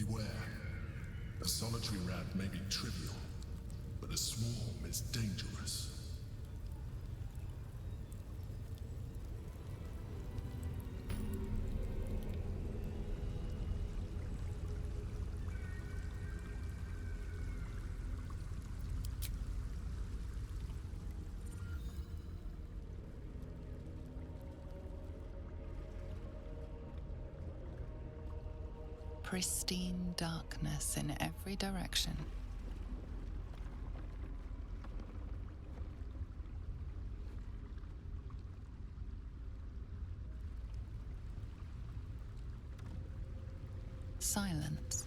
Beware. A solitary rat may be trivial, but a swarm is dangerous. Pristine darkness in every direction. Silence,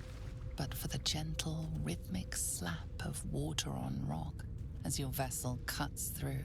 but for the gentle, rhythmic slap of water on rock as your vessel cuts through.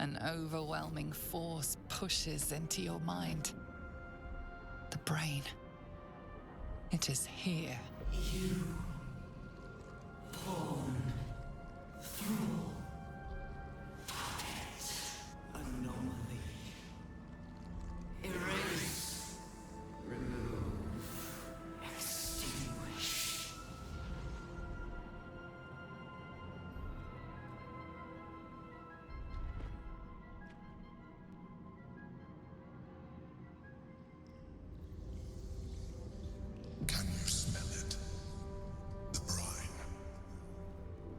An overwhelming force pushes into your mind. The brain. It is here. You pawn, thrall, puppet, anomaly. Erase, remove, extinguish. Can you smell it? The brine.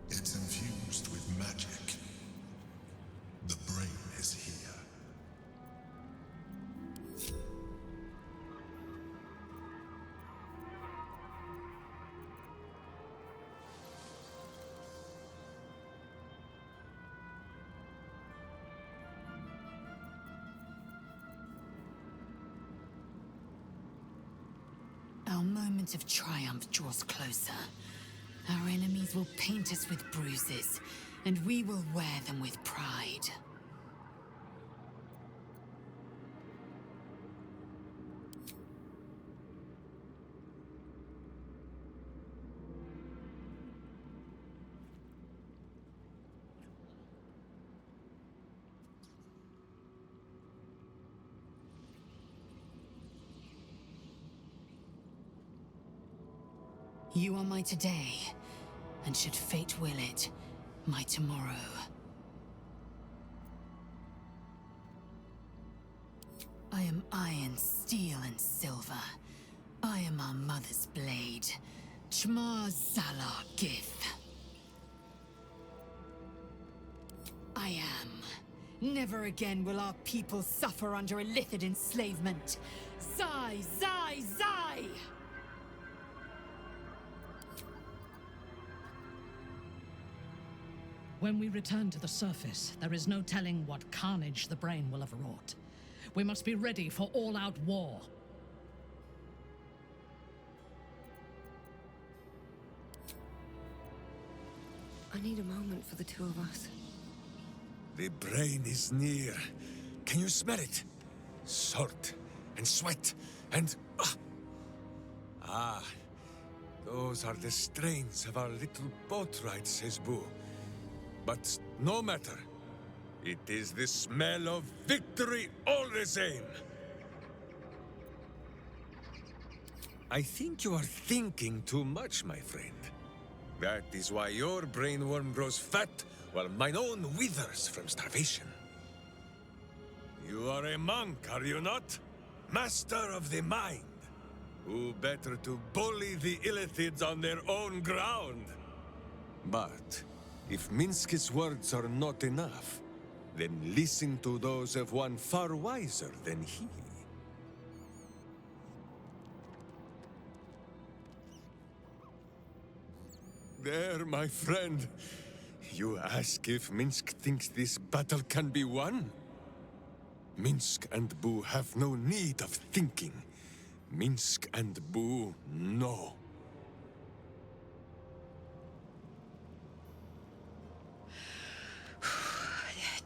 It's infused with magic. The brain is here. Our moment of triumph draws closer. Our enemies will paint us with bruises, and we will wear them with pride. You are my today, and should fate will it, my tomorrow. I am iron, steel, and silver. I am our mother's blade, Chmar Zalar Gith. I am. Never again will our people suffer under a Lithid enslavement. Zai, Zai, Zai! When we return to the surface, there is no telling what carnage the brain will have wrought. We must be ready for all-out war. I need a moment for the two of us. The brain is near. Can you smell it? Salt and sweat and... Ah, those are the strains of our little boat ride, says Boo. But no matter. It is the smell of victory all the same. I think you are thinking too much, my friend. That is why your brainworm grows fat while mine own withers from starvation. You are a monk, are you not? Master of the mind. Who better to bully the Illithids on their own ground? But if Minsk's words are not enough, then listen to those of one far wiser than he. There, my friend. You ask if Minsk thinks this battle can be won? Minsk and Boo have no need of thinking. Minsk and Boo know.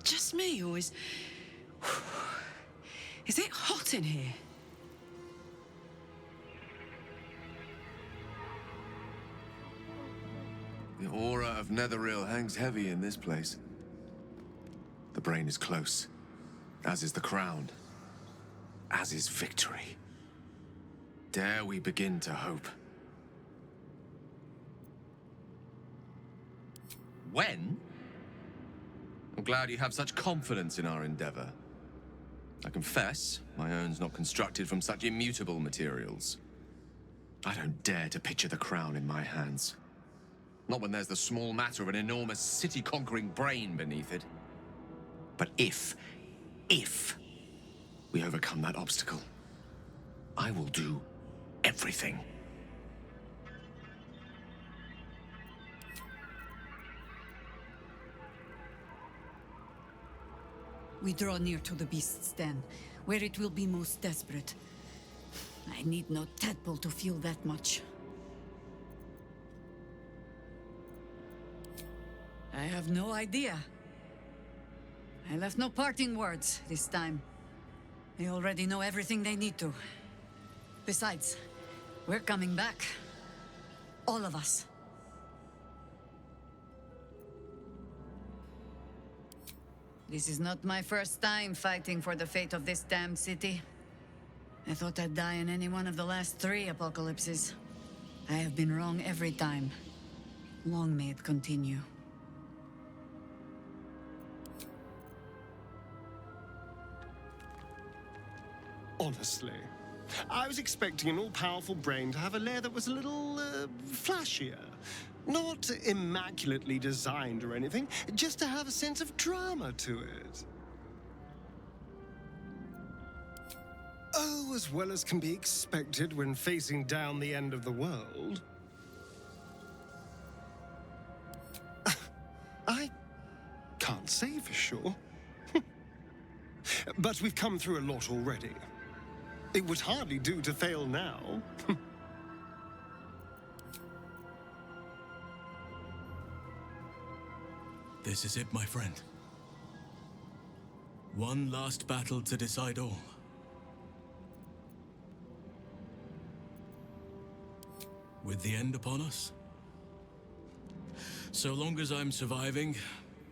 Just me, or is it hot in here? The aura of Netheril hangs heavy in this place. The brain is close, as is the crown, as is victory. Dare we begin to hope? When? I'm glad you have such confidence in our endeavor. I confess, my own's not constructed from such immutable materials. I don't dare to picture the crown in my hands. Not when there's the small matter of an enormous city-conquering brain beneath it. But if we overcome that obstacle, I will do everything. We draw near to the beast's den, where it will be most desperate. I need no tadpole to feel that much. I have no idea. I left no parting words this time. They already know everything they need to. Besides, we're coming back. All of us. This is not my first time fighting for the fate of this damned city. I thought I'd die in any one of the last 3 apocalypses. I have been wrong every time. Long may it continue. Honestly, I was expecting an all-powerful brain to have a lair that was a little, flashier. Not immaculately designed or anything, just to have a sense of drama to it. Oh, as well as can be expected when facing down the end of the world. I can't say for sure. But we've come through a lot already. It would hardly do to fail now. This is it, my friend. One last battle to decide all. With the end upon us? So long as I'm surviving,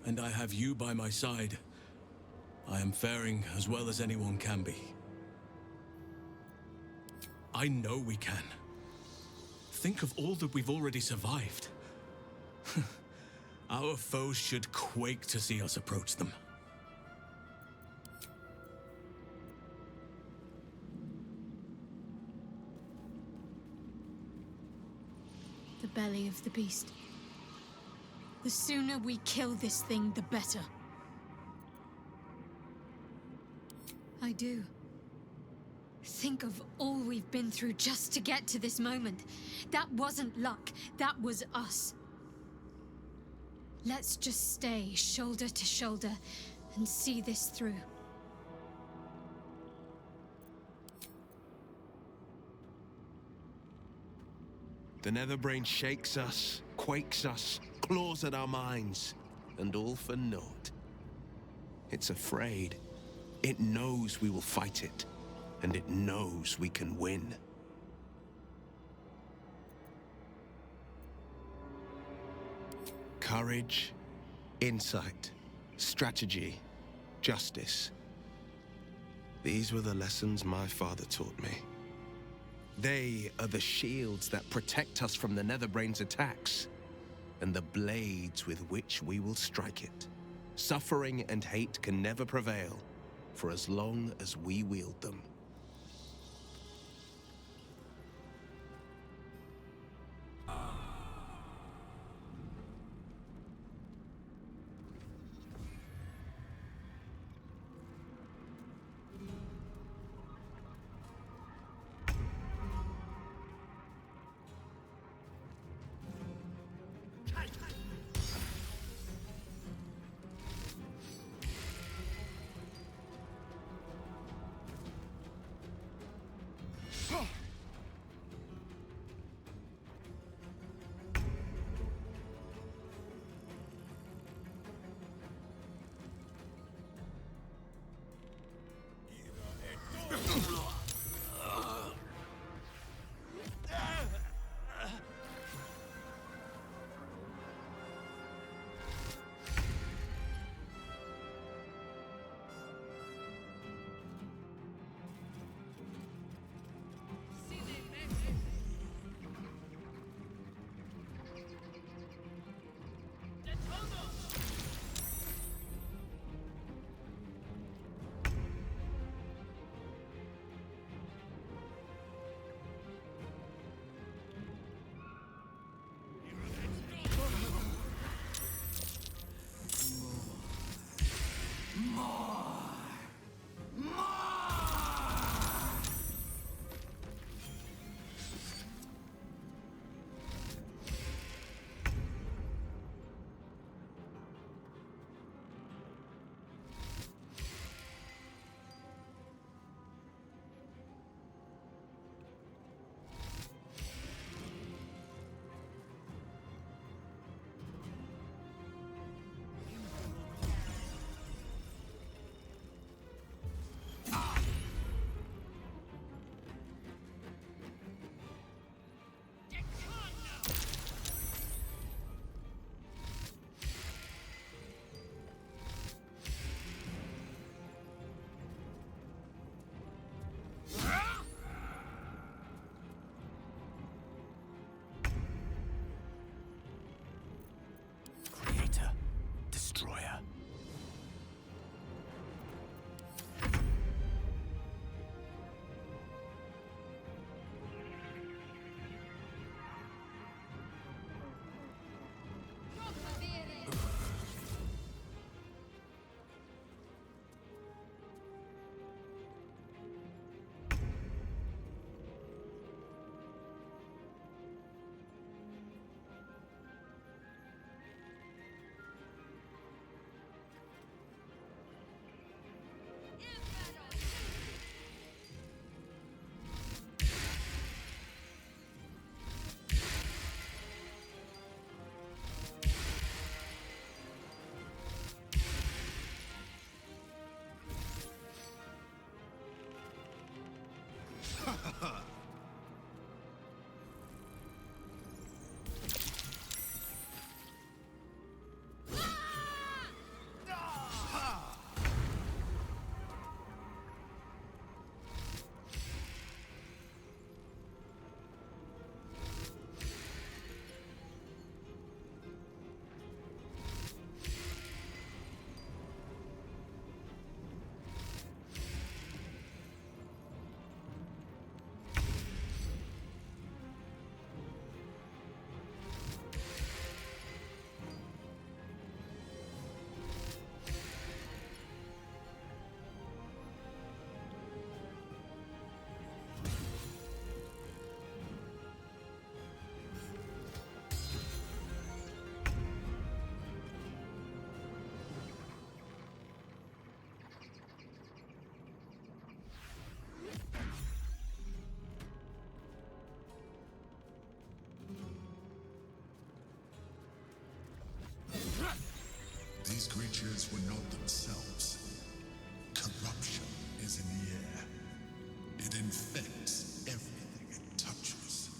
and I have you by my side, I am faring as well as anyone can be. I know we can. Think of all that we've already survived. Our foes should quake to see us approach them. The belly of the beast. The sooner we kill this thing, the better. I do. Think of all we've been through just to get to this moment. That wasn't luck, that was us. Let's just stay shoulder to shoulder and see this through. The Netherbrain shakes us, quakes us, claws at our minds, and all for naught. It's afraid. It knows we will fight it, and it knows we can win. Courage, insight, strategy, justice. These were the lessons my father taught me. They are the shields that protect us from the Netherbrain's attacks, and the blades with which we will strike it. Suffering and hate can never prevail, for as long as we wield them. These creatures were not themselves. Corruption is in the air. It infects everything it touches.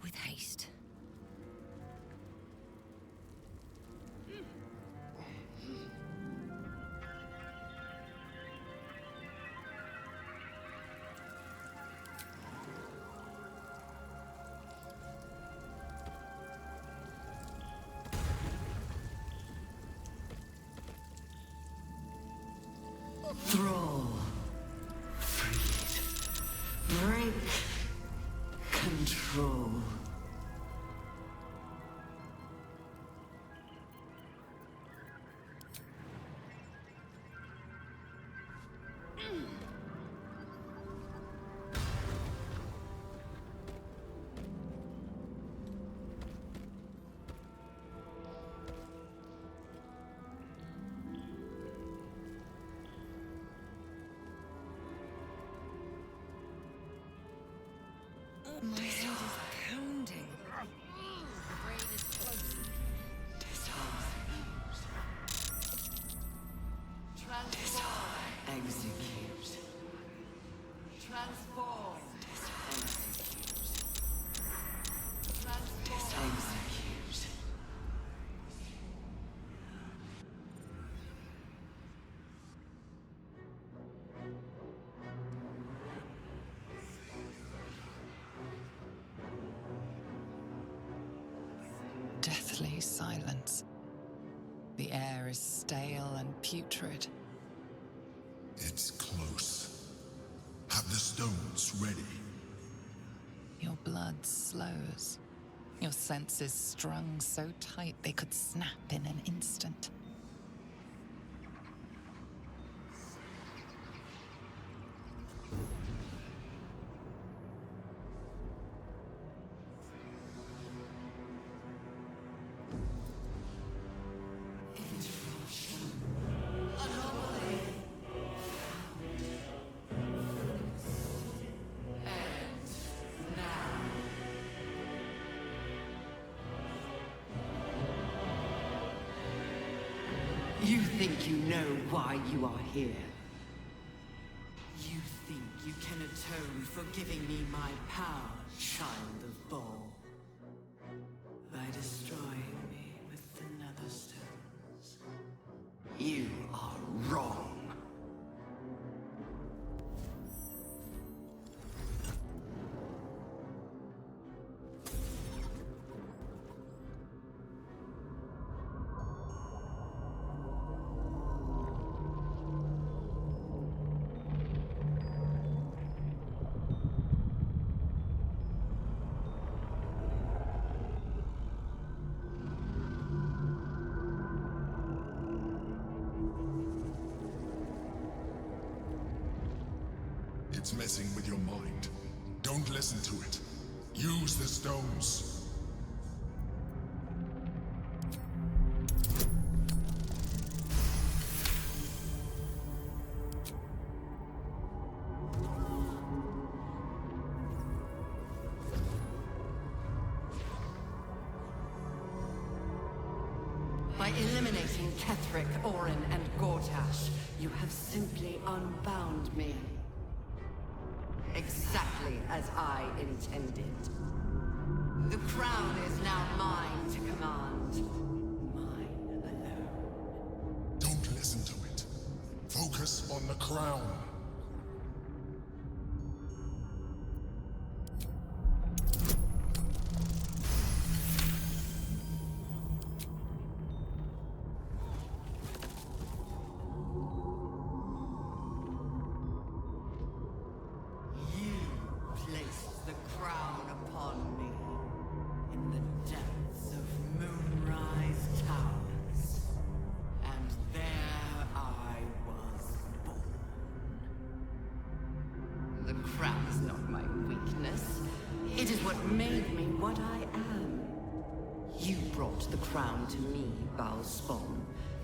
With haste. Thrall. Freed. Break. Control. My head is pounding. The brain is close. Transform. Execute. Transform. Execute. Transform. Execute. Deathly silence. The air is stale and putrid. It's close. Have the stones ready. Your blood slows. Your senses strung so tight they could snap in an instant. You think you know why you are here? You think you can atone for giving me my power, child of Baal? By destroying me with the Nether Stones? You are wrong. It's messing with your mind. Don't listen to it. Use the stones. By eliminating Ketheric, Orin, and Gortash, you have simply unbound me. Exactly as I intended. The crown is now mine to command. Mine alone. Don't listen to it. Focus on the crown. To me, Baldur,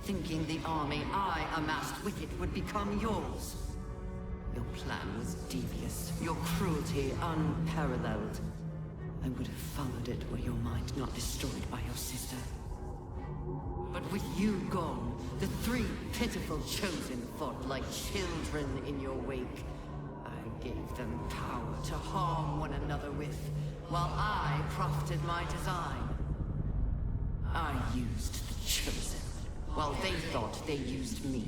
thinking the army I amassed with it would become yours. Your plan was devious, your cruelty unparalleled. I would have followed it were your mind not destroyed by your sister. But with you gone, the three pitiful chosen fought like children in your wake. I gave them power to harm one another with, while I crafted my design. I used the Chosen, while they thought they used me.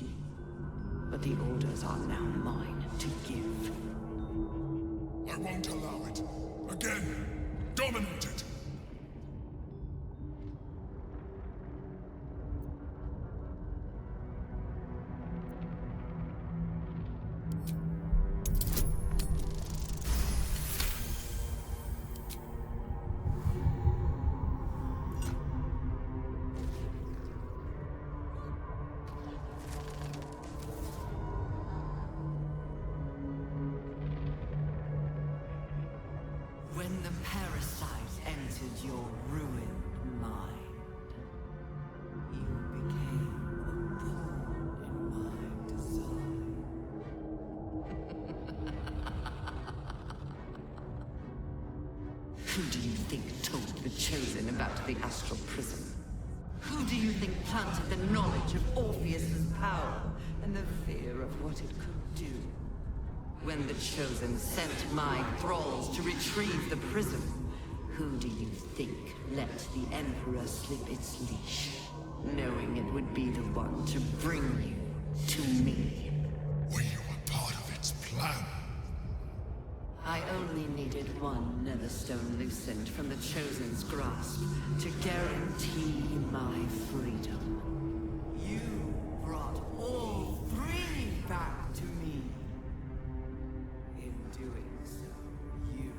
But the orders are now mine to give. I won't allow it. Again, dominate it! When the parasite entered your ruined mind, you became a pawn in my design. Who do you think told the Chosen about the Astral Prism? Who do you think planted the knowledge of Orpheus's power and the fear of what it could do? When the Chosen sent my thralls to retrieve the prism, who do you think let the Emperor slip its leash, knowing it would be the one to bring you to me? Were you a part of its plan? I only needed one Netherstone loosened from the Chosen's grasp to guarantee my freedom. You brought all three back to me. In doing so, you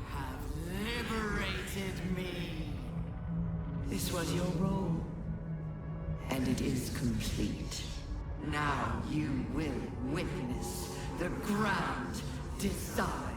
have liberated me. This was your role, and it is complete. Now you will witness the grand design.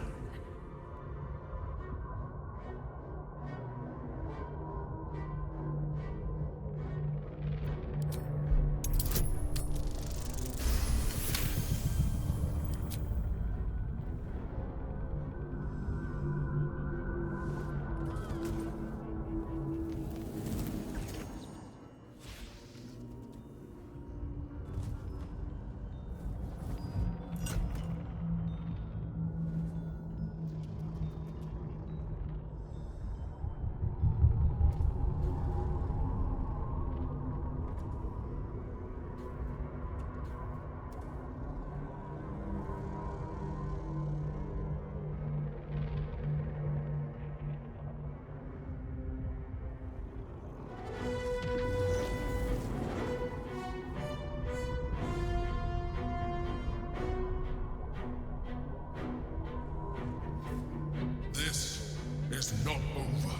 This is not over.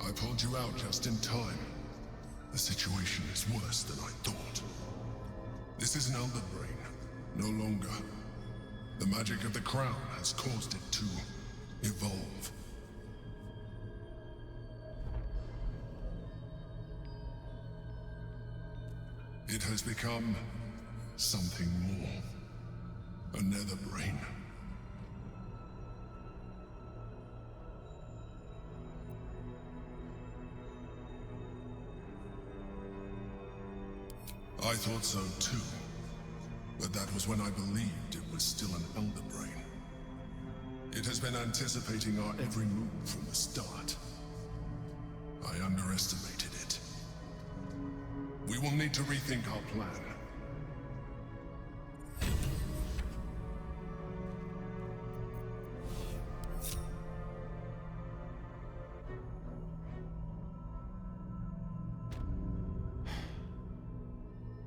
I pulled you out just in time. The situation is worse than I thought. This is an Elder Brain, no longer. The magic of the crown has caused it to evolve. It has become something more. A nether brain. I thought so too, but that was when I believed it was still an Elder Brain. It has been anticipating our every move from the start. I underestimated it. We will need to rethink our plan.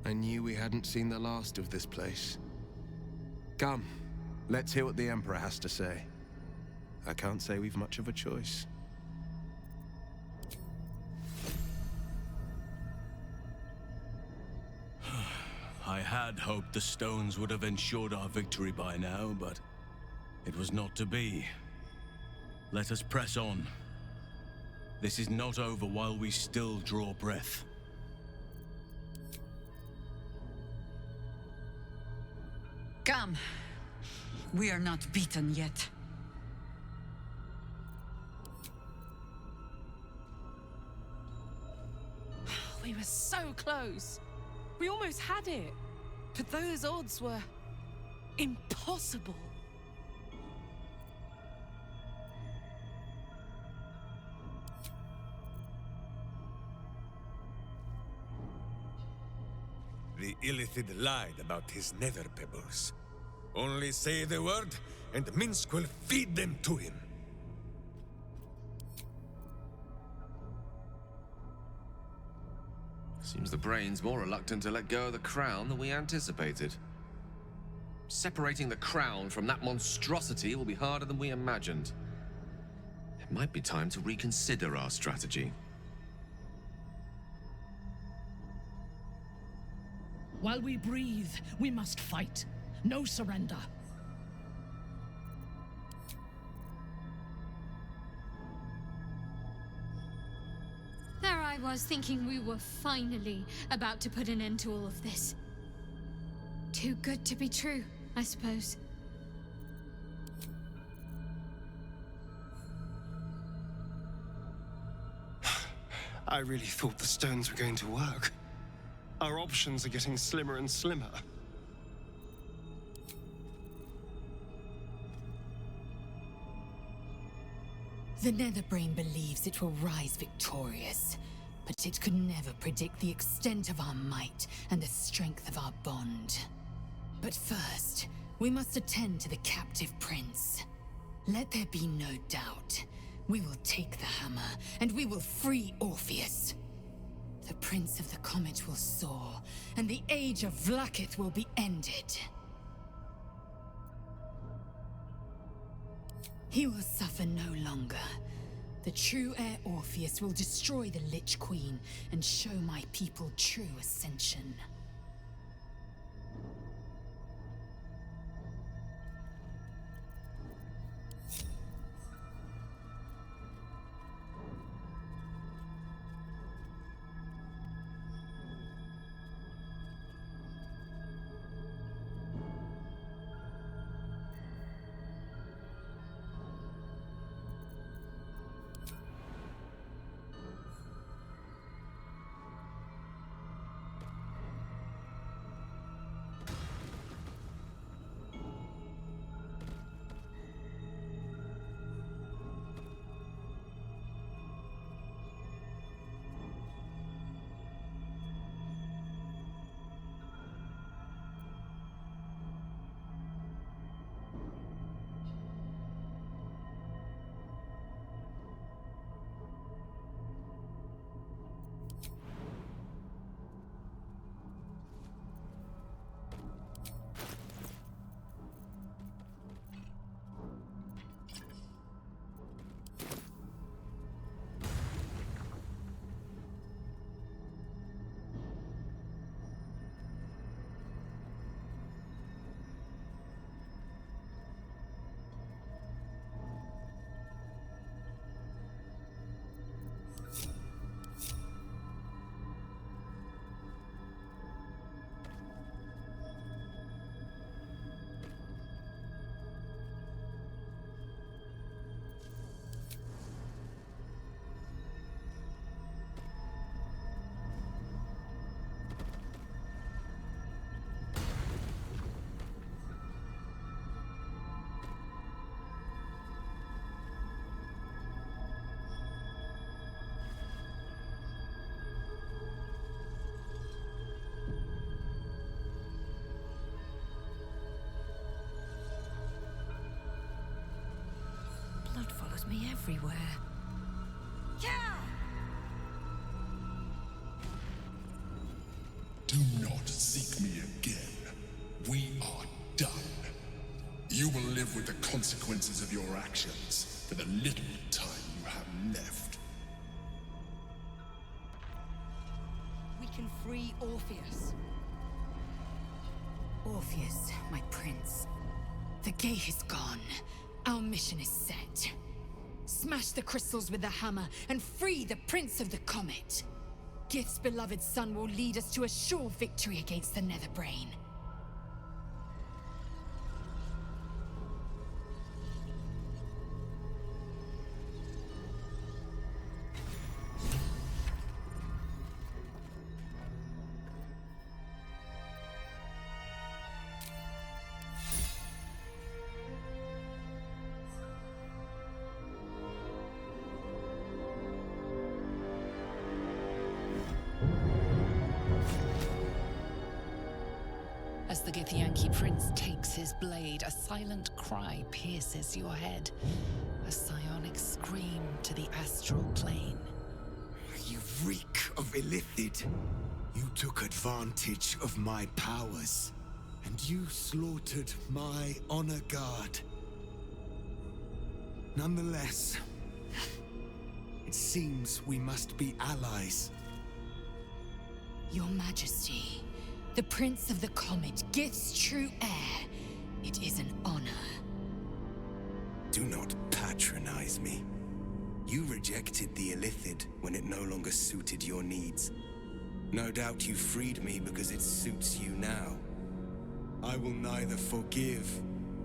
I knew we hadn't seen the last of this place. Come, let's hear what the Emperor has to say. I can't say we've much of a choice. I had hoped the stones would have ensured our victory by now, but it was not to be. Let us press on. This is not over while we still draw breath. Come. We are not beaten yet. We were so close. We almost had it. But those odds were impossible. The Illithid lied about his nether pebbles. Only say the word, and Minsk will feed them to him. Seems the brain's more reluctant to let go of the crown than we anticipated. Separating the crown from that monstrosity will be harder than we imagined. It might be time to reconsider our strategy. While we breathe, we must fight. No surrender. There I was thinking we were finally about to put an end to all of this. Too good to be true, I suppose. I really thought the stones were going to work. Our options are getting slimmer and slimmer. The Netherbrain believes it will rise victorious, but it could never predict the extent of our might and the strength of our bond. But first, we must attend to the captive prince. Let there be no doubt. We will take the hammer, and we will free Orpheus. The Prince of the Comet will soar, and the Age of Vlaakith will be ended. He will suffer no longer. The true heir Orpheus will destroy the Lich Queen and show my people true ascension. follows me everywhere. Yeah! Do not seek me again. We are done. You will live with the consequences of your actions for the little time you have left. We can free Orpheus. Orpheus, my prince. The gate is gone. Our mission is set. Smash the crystals with the hammer and free the Prince of the Comet. Gith's beloved son will lead us to a sure victory against the Netherbrain. As the Githyanki prince takes his blade, a silent cry pierces your head. A psionic scream to the astral plane. You reek of Illithid. You took advantage of my powers, and you slaughtered my honor guard. Nonetheless, it seems we must be allies. Your Majesty, the Prince of the Comet, Gith's true heir. It is an honor. Do not patronize me. You rejected the Illithid when it no longer suited your needs. No doubt you freed me because it suits you now. I will neither forgive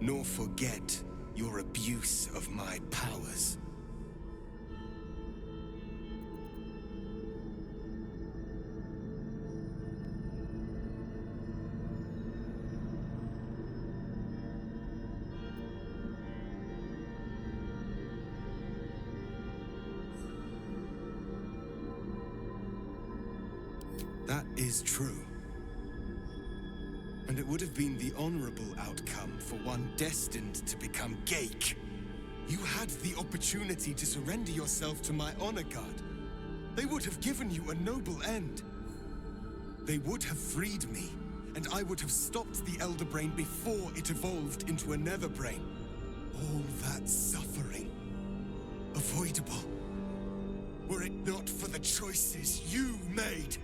nor forget your abuse of my powers. That is true. And it would have been the honorable outcome for one destined to become Geik. You had the opportunity to surrender yourself to my honor guard. They would have given you a noble end. They would have freed me, and I would have stopped the Elder Brain before it evolved into a Nether Brain. All that suffering, avoidable, were it not for the choices you made.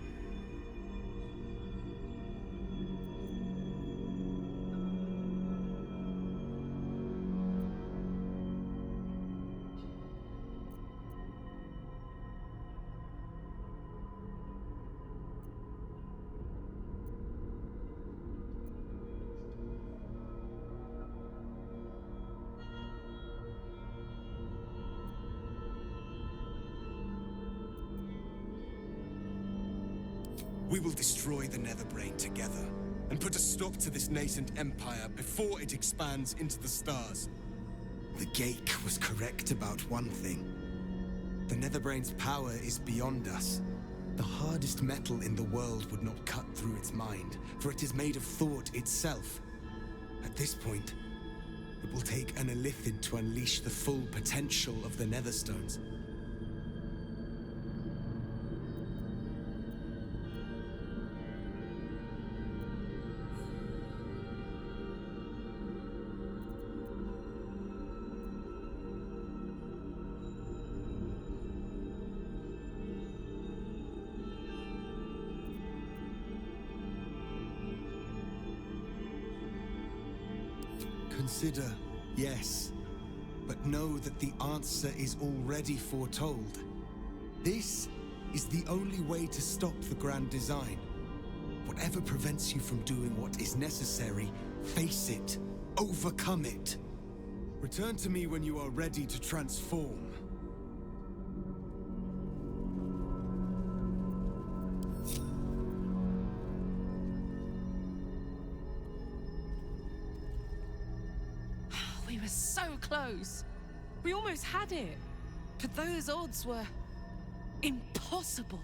We will destroy the Netherbrain together, and put a stop to this nascent empire before it expands into the stars. The Geik was correct about one thing. The Netherbrain's power is beyond us. The hardest metal in the world would not cut through its mind, for it is made of thought itself. At this point, it will take an Illithid to unleash the full potential of the Netherstones. Consider, yes, but know that the answer is already foretold. This is the only way to stop the grand design. Whatever prevents you from doing what is necessary, face it, overcome it. Return to me when you are ready to transform. We were so close. We almost had it. But those odds were impossible.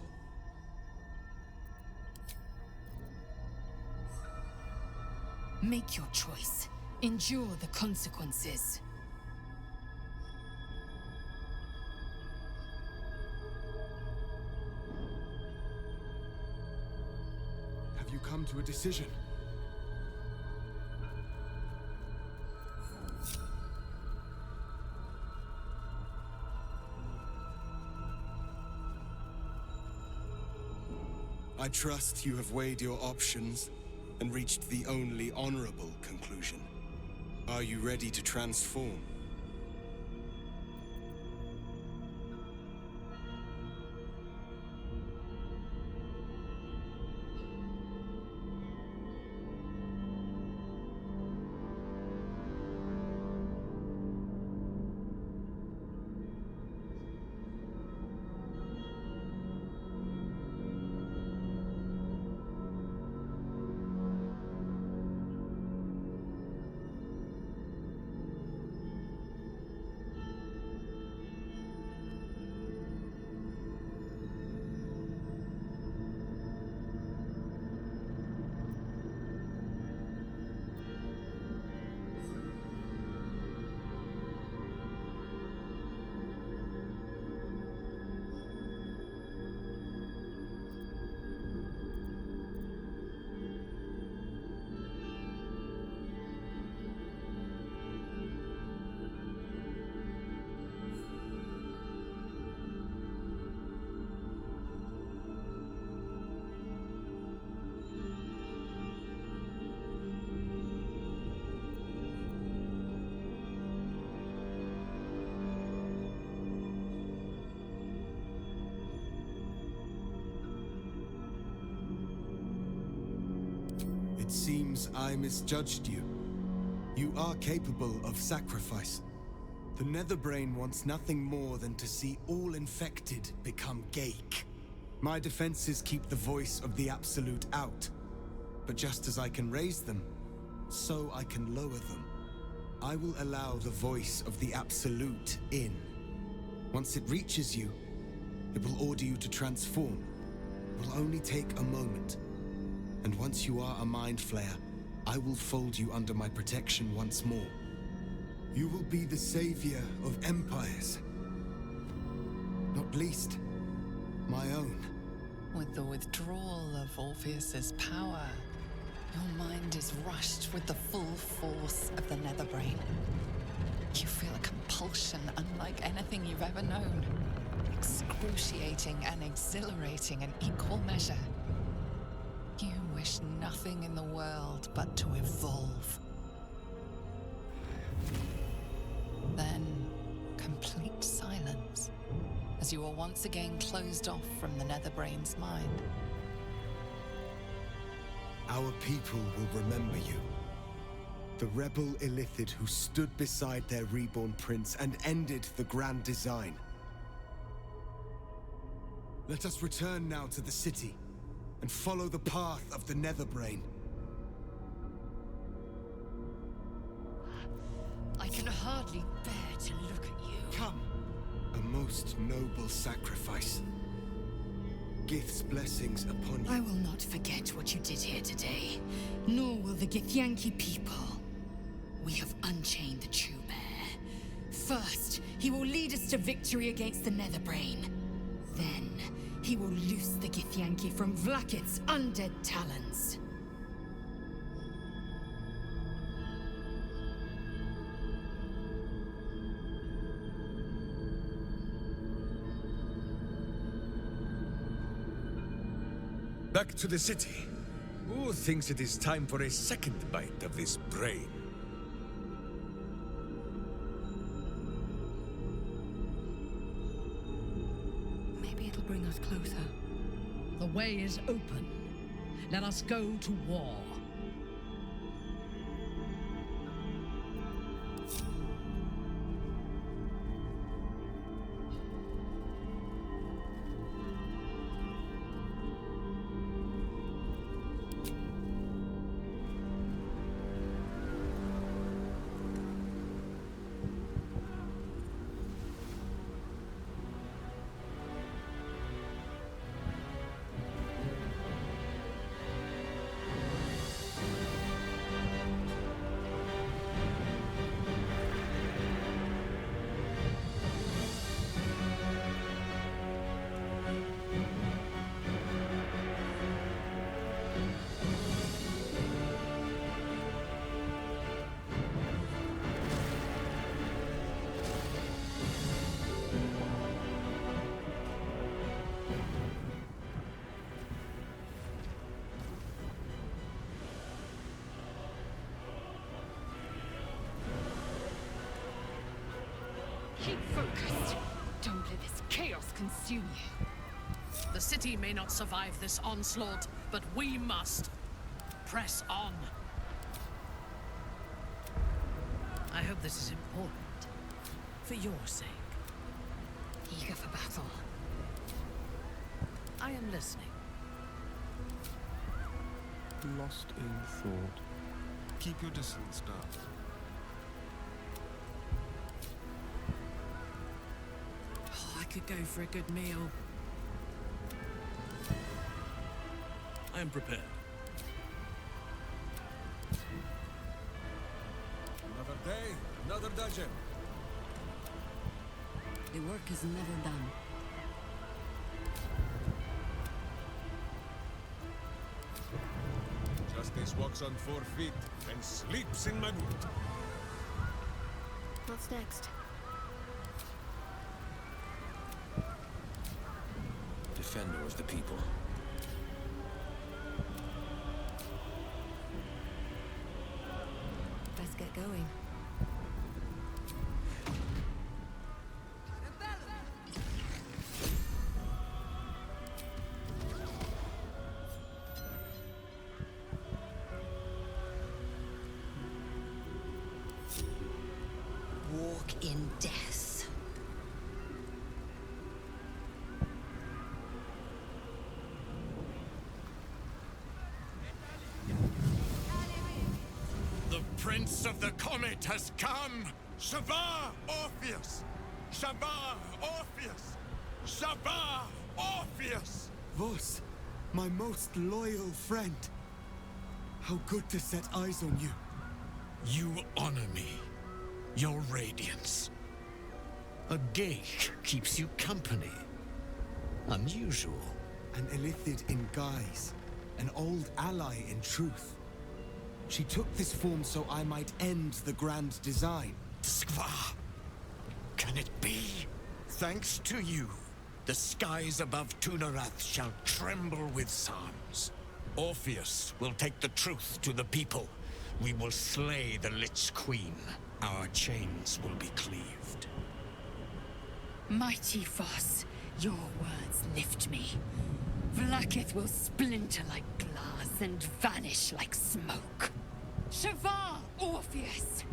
Make your choice. Endure the consequences. Have you come to a decision? I trust you have weighed your options and reached the only honorable conclusion. Are you ready to transform? It seems I misjudged you. You are capable of sacrifice. The Netherbrain wants nothing more than to see all infected become Ghaik. My defenses keep the voice of the Absolute out. But just as I can raise them, so I can lower them. I will allow the voice of the Absolute in. Once it reaches you, it will order you to transform. It will only take a moment. And once you are a Mind Flayer, I will fold you under my protection once more. You will be the savior of empires. Not least, my own. With the withdrawal of Orpheus's power, your mind is rushed with the full force of the Netherbrain. You feel a compulsion unlike anything you've ever known. Excruciating and exhilarating in equal measure. You wish nothing in the world but to evolve. Then, complete silence, as you are once again closed off from the Netherbrain's mind. Our people will remember you. The rebel Illithid who stood beside their reborn prince and ended the Grand Design. Let us return now to the city and follow the path of the Netherbrain. I can hardly bear to look at you. Come. A most noble sacrifice. Gith's blessings upon you. I will not forget what you did here today, nor will the Githyanki people. We have unchained the True Bear. First, he will lead us to victory against the Netherbrain. Then, he will loose the Githyanki from Vlaakith's undead talons. Back to the city. Who thinks it is time for a second bite of this brain? Maybe it'll bring us closer. The way is open. Let us go to war. Don't let this chaos consume you. The city may not survive this onslaught, but we must. Press on. I hope this is important. For your sake. Eager for battle. I am listening. Lost in thought. Keep your distance, Darth. Oh, I could go for a good meal. I am prepared. Another day, another dungeon. The work is never done. Justice walks on 4 feet and sleeps in my boot. What's next? Defender of the people. Let's get going. Walk in death. The Prince of the Comet has come! Shabbat Orpheus! Shabbat Orpheus! Shabbat Orpheus! Vos, my most loyal friend. How good to set eyes on you. You honor me. Your radiance. A gate keeps you company. Unusual. An Illithid in guise. An old ally in truth. She took this form so I might end the grand design. Skva! Can it be? Thanks to you, the skies above Tunarath shall tremble with psalms. Orpheus will take the truth to the people. We will slay the Lich Queen. Our chains will be cleaved. Mighty Voss, your words lift me. Vlaakith will splinter like glass and vanish like smoke. Shavar Orpheus!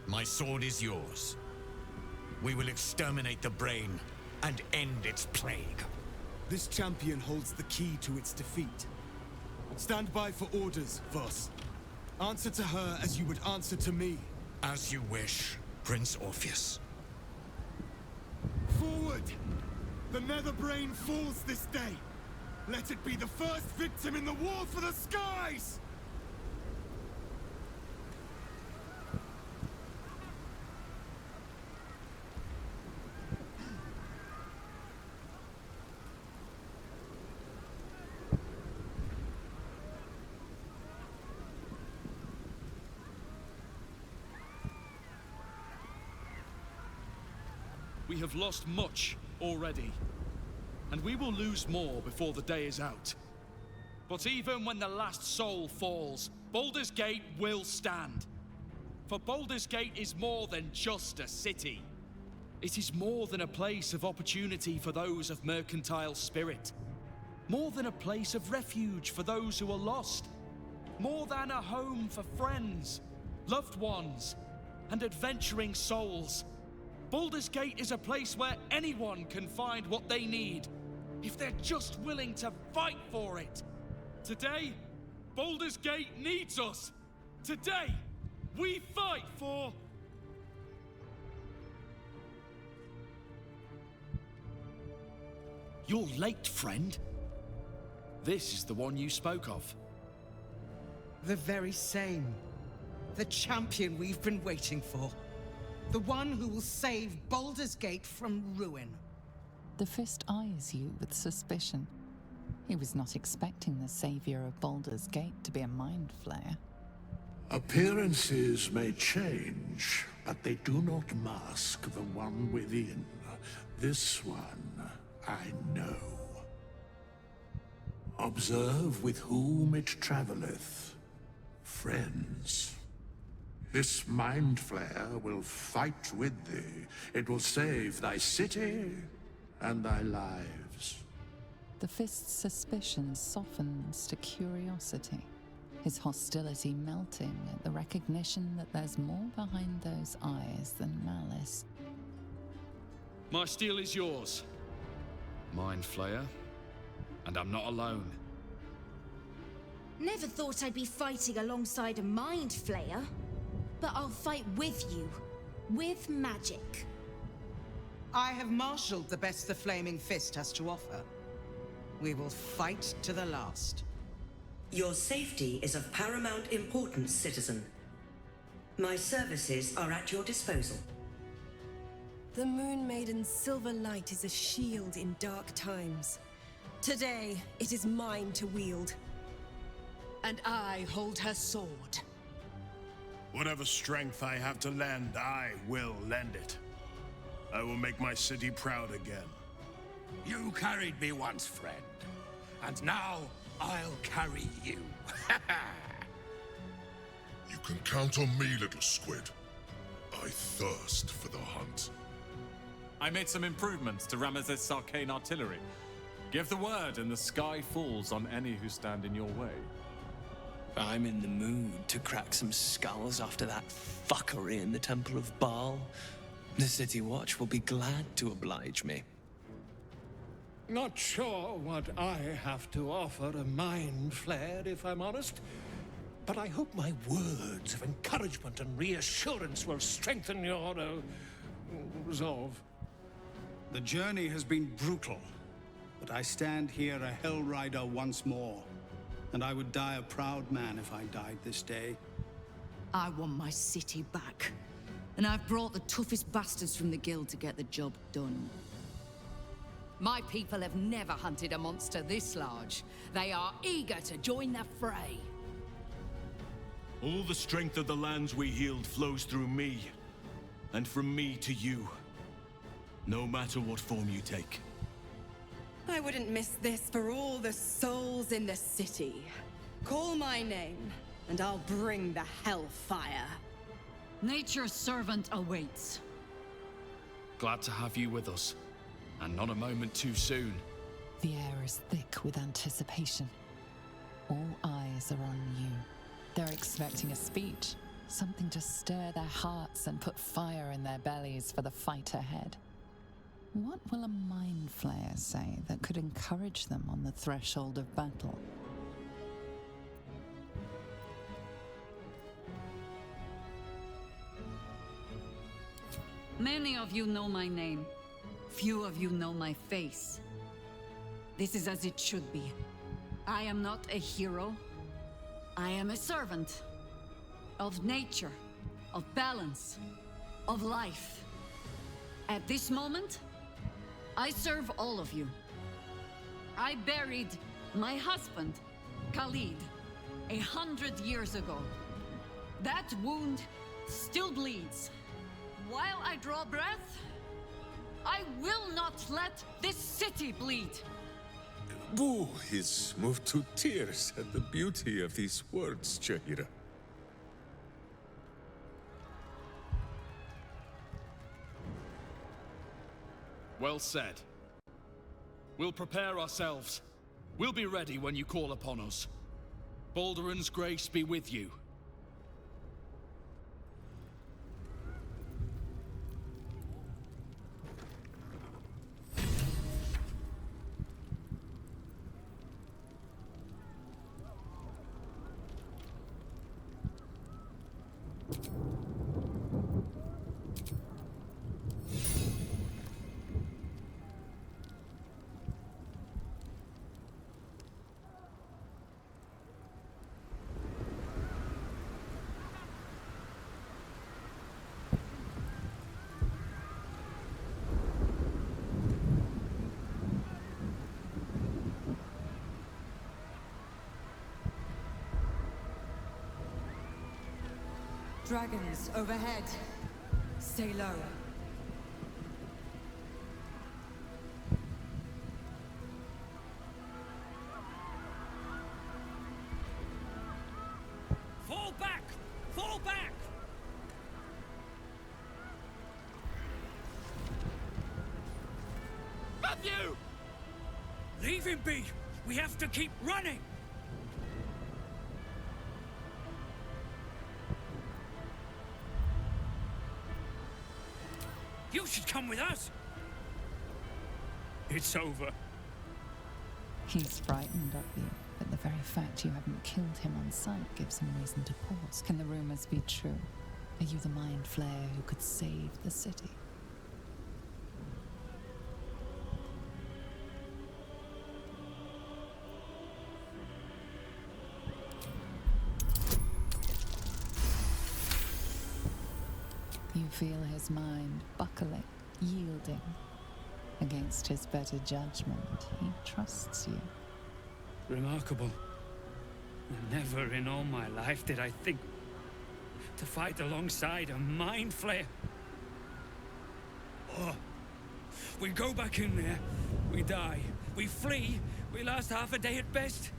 My sword is yours. We will exterminate the brain and end its plague. This champion holds the key to its defeat. Stand by for orders, Voss. Answer to her as you would answer to me. As you wish, Prince Orpheus. Forward! The Netherbrain falls this day. Let it be the first victim in the war for the skies! We have lost much already, and we will lose more before the day is out. But even when the last soul falls, Baldur's Gate will stand. For Baldur's Gate is more than just a city. It is more than a place of opportunity for those of mercantile spirit. More than a place of refuge for those who are lost. More than a home for friends, loved ones, and adventuring souls. Baldur's Gate is a place where anyone can find what they need, if they're just willing to fight for it. Today, Baldur's Gate needs us. Today, we fight for... You're late, friend. This is the one you spoke of. The very same. The champion we've been waiting for. The one who will save Baldur's Gate from ruin. The Fist eyes you with suspicion. He was not expecting the savior of Baldur's Gate to be a mind flayer. Appearances may change, but they do not mask the one within. This one, I know. Observe with whom it traveleth. Friends. This mind flare will fight with thee. It will save thy city and thy lives. The Fist's suspicion softens to curiosity, his hostility melting at the recognition that there's more behind those eyes than malice. My steel is yours, Mind Flayer, and I'm not alone. Never thought I'd be fighting alongside a Mind Flayer, but I'll fight with you, with magic. I have marshaled the best the Flaming Fist has to offer. We will fight to the last. Your safety is of paramount importance, citizen. My services are at your disposal. The Moon Maiden's silver light is a shield in dark times. Today, it is mine to wield. And I hold her sword. Whatever strength I have to lend, I will lend it. I will make my city proud again. You carried me once, friend. And now, I'll carry you. You can count on me, little squid. I thirst for the hunt. I made some improvements to Ramesses' arcane artillery. Give the word and the sky falls on any who stand in your way. I'm in the mood to crack some skulls after that fuckery in the Temple of Baal. The City Watch will be glad to oblige me. Not sure what I have to offer a mind flare, if I'm honest. But I hope my words of encouragement and reassurance will strengthen your resolve. The journey has been brutal, but I stand here a Hell Rider once more. And I would die a proud man if I died this day. I want my city back. And I've brought the toughest bastards from the guild to get the job done. My people have never hunted a monster this large. They are eager to join the fray. All the strength of the lands we healed flows through me. And from me to you. No matter what form you take. I wouldn't miss this for all the souls in the city. Call my name, and I'll bring the hellfire. Nature's servant awaits. Glad to have you with us. And not a moment too soon. The air is thick with anticipation. All eyes are on you. They're expecting a speech, something to stir their hearts and put fire in their bellies for the fight ahead. What will a mind flayer say that could encourage them on the threshold of battle? Many of you know my name. Few of you know my face. This is as it should be. I am not a hero. I am a servant. Of nature. Of balance. Of life. At this moment, I serve all of you. I buried my husband, Khalid, 100 years ago. That wound still bleeds. While I draw breath, I will not let this city bleed. Boo is moved to tears at the beauty of these words, Jahira. Well said. We'll prepare ourselves. We'll be ready when you call upon us. Baldur's grace be with you. Dragons overhead. Stay low. you! Leave him be! We have to keep running! You should come with us! It's over. He's frightened of you, but the very fact you haven't killed him on sight gives him reason to pause. Can the rumors be true? Are you the Mind Flayer who could save the city? You feel his mind buckling, yielding. Against his better judgment, he trusts you. Remarkable. Never in all my life did I think to fight alongside a Mind Flayer. Oh. We go back in there, we die. We flee, we last half a day at best.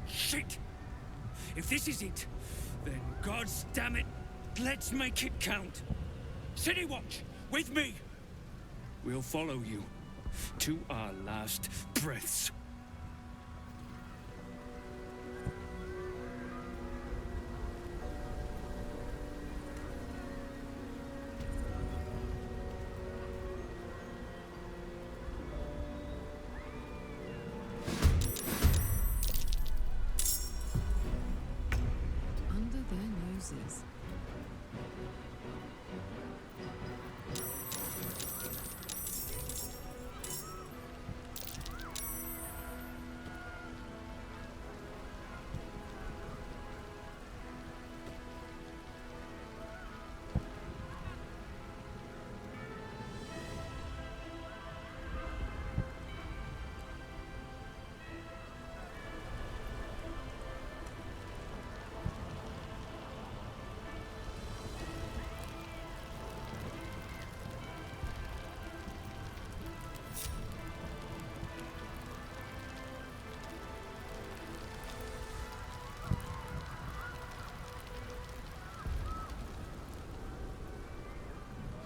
Shit! If this is it, then God's damn it, let's make it count. City Watch, with me! We'll follow you to our last breaths. Under their noses.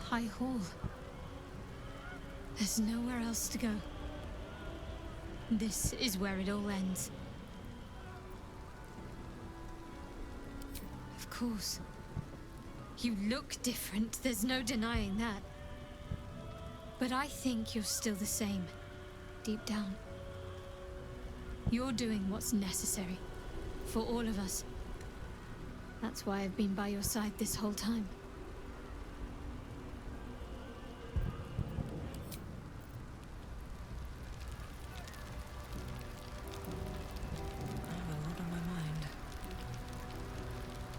High Hall. There's nowhere else to go. This is where it all ends. Of course. You look different, there's no denying that. But I think you're still the same, deep down. You're doing what's necessary, for all of us. That's why I've been by your side this whole time.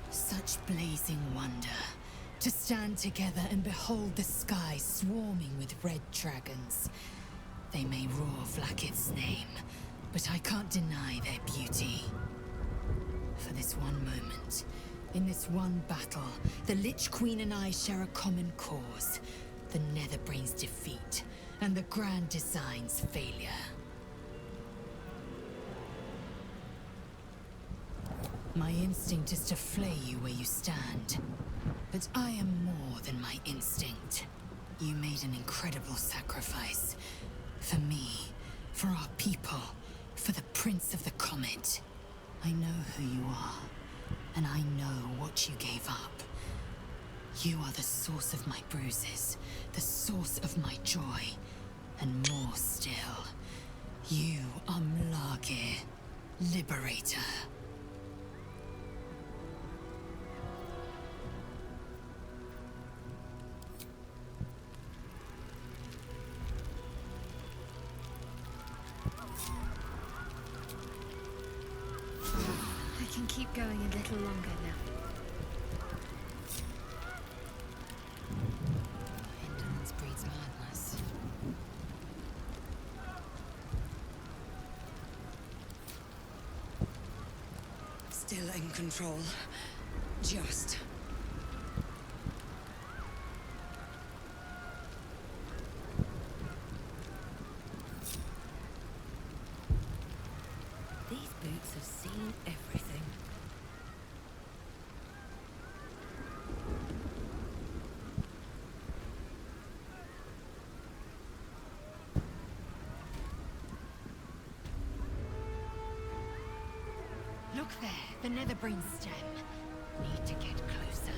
Such blazing wonder. To stand together and behold the sky swarming with red dragons. They may roar Vlaakith's name, but I can't deny their beauty. For this one moment, in this one battle, the Lich Queen and I share a common cause. The Netherbrain's defeat, and the Grand Design's failure. My instinct is to flay you where you stand. But I am more than my instinct. You made an incredible sacrifice. For me, for our people, for the Prince of the Comet. I know who you are, and I know what you gave up. You are the source of my bruises, the source of my joy, and more still. You are Mlagir, Liberator. I can keep going a little longer now. Indolence breeds madness. Still in control. Just. These boots have seen everything. Look there, the Netherbrain stem. Need to get closer.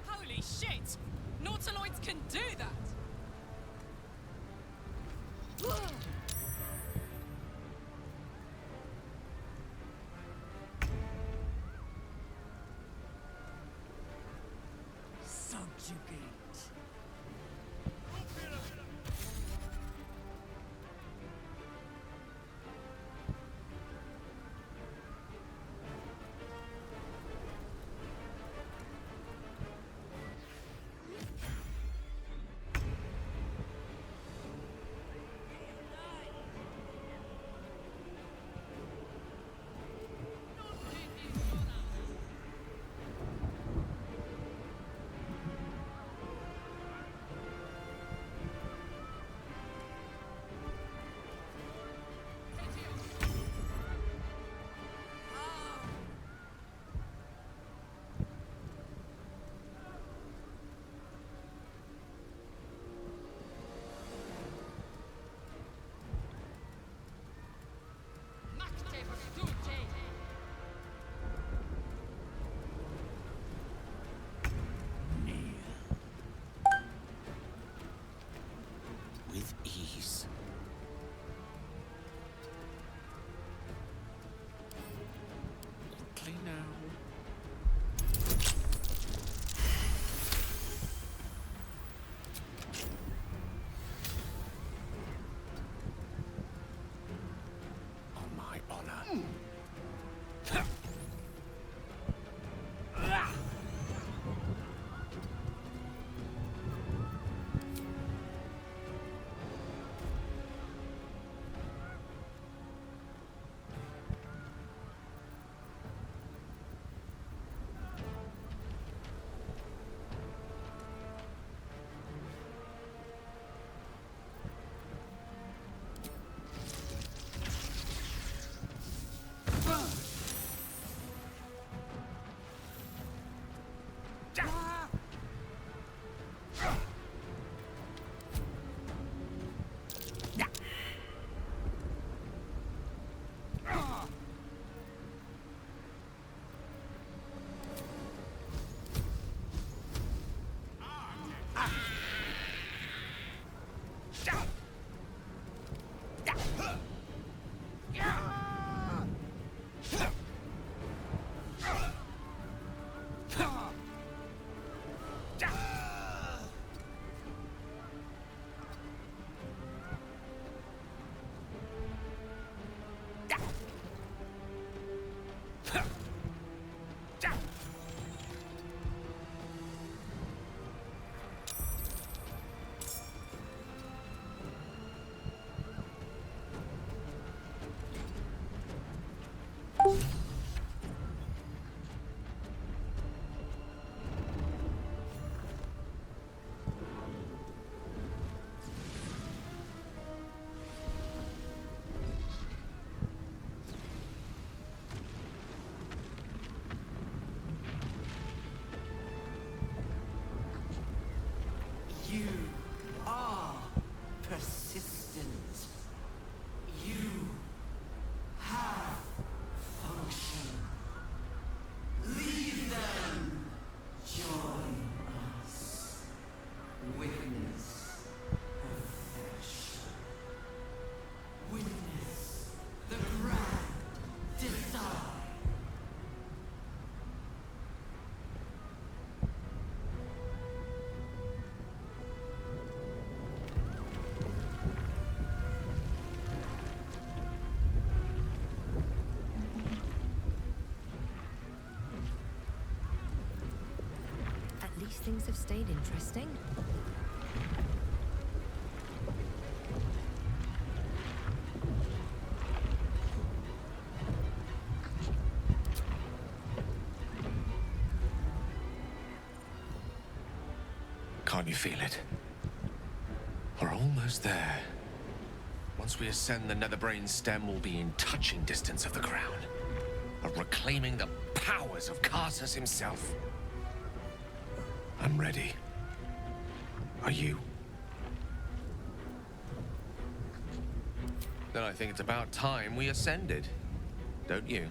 Holy shit! Nautiloids can do that! Subjugate. With ease. Quickly now. On my honor. You are persistent. You have function. Leave them. Join us. Witness perfection. Witness the grand design. At least things have stayed interesting. Can't you feel it? We're almost there. Once we ascend, the Netherbrain stem will be in touching distance of the crown, of reclaiming the powers of Karsus himself. I'm ready. Are you? Then I think it's about time we ascended, don't you?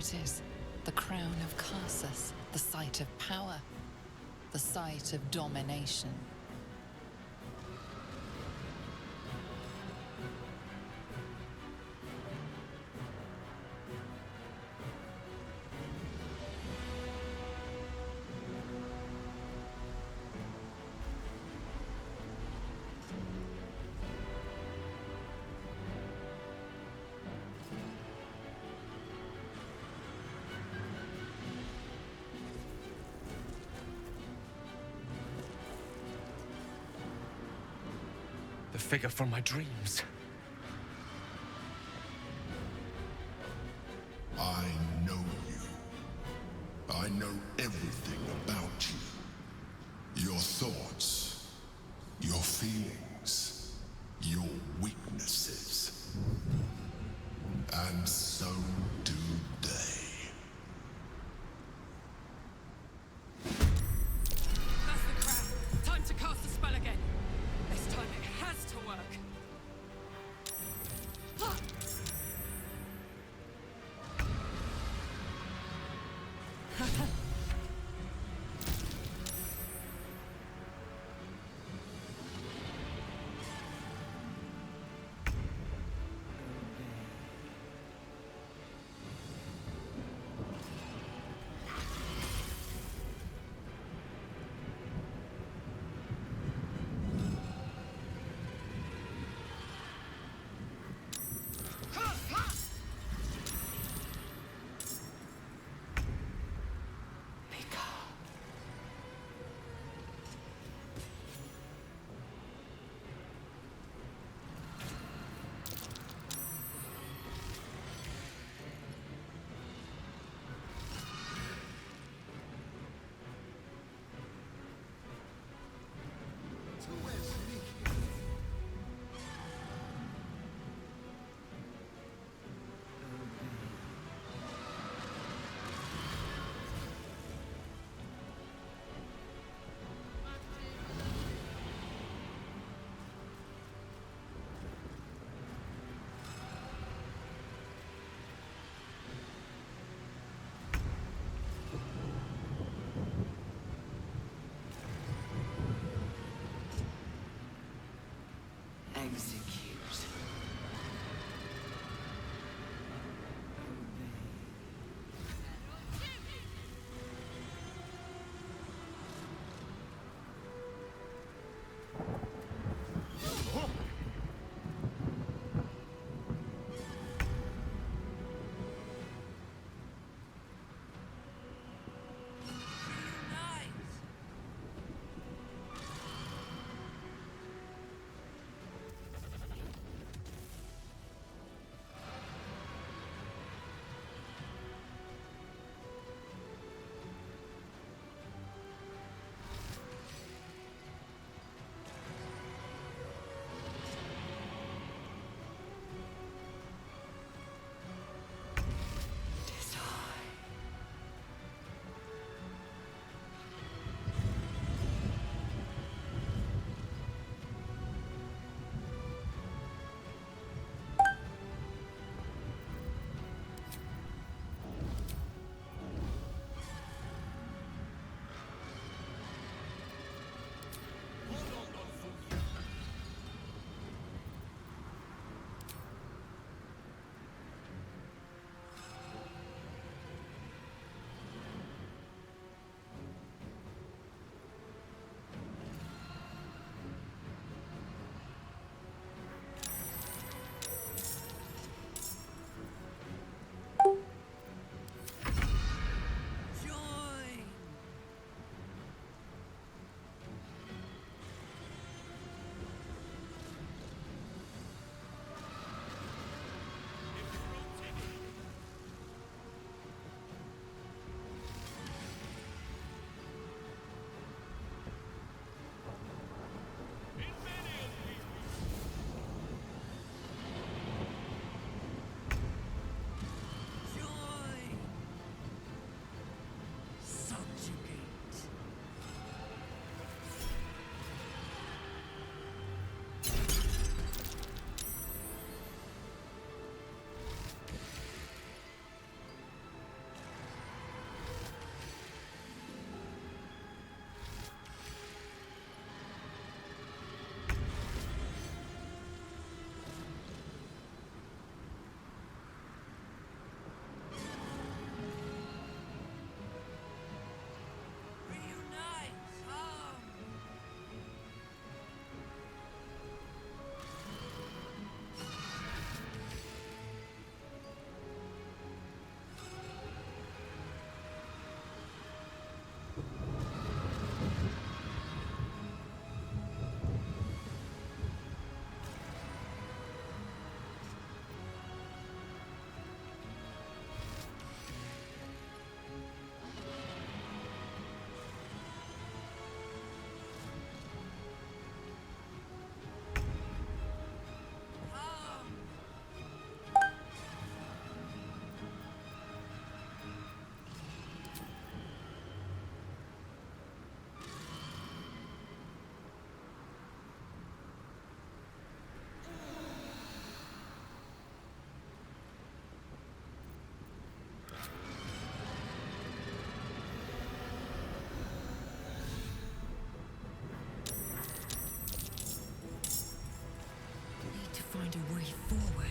It is. The crown of Karsus, the site of power, the site of domination. The figure from my dreams. I know you. I know everything about you. Your thoughts, your feelings, your weaknesses. And so do they. That's the crown. Time to cast the spell again. This time it has to work. Execute. find a way forward.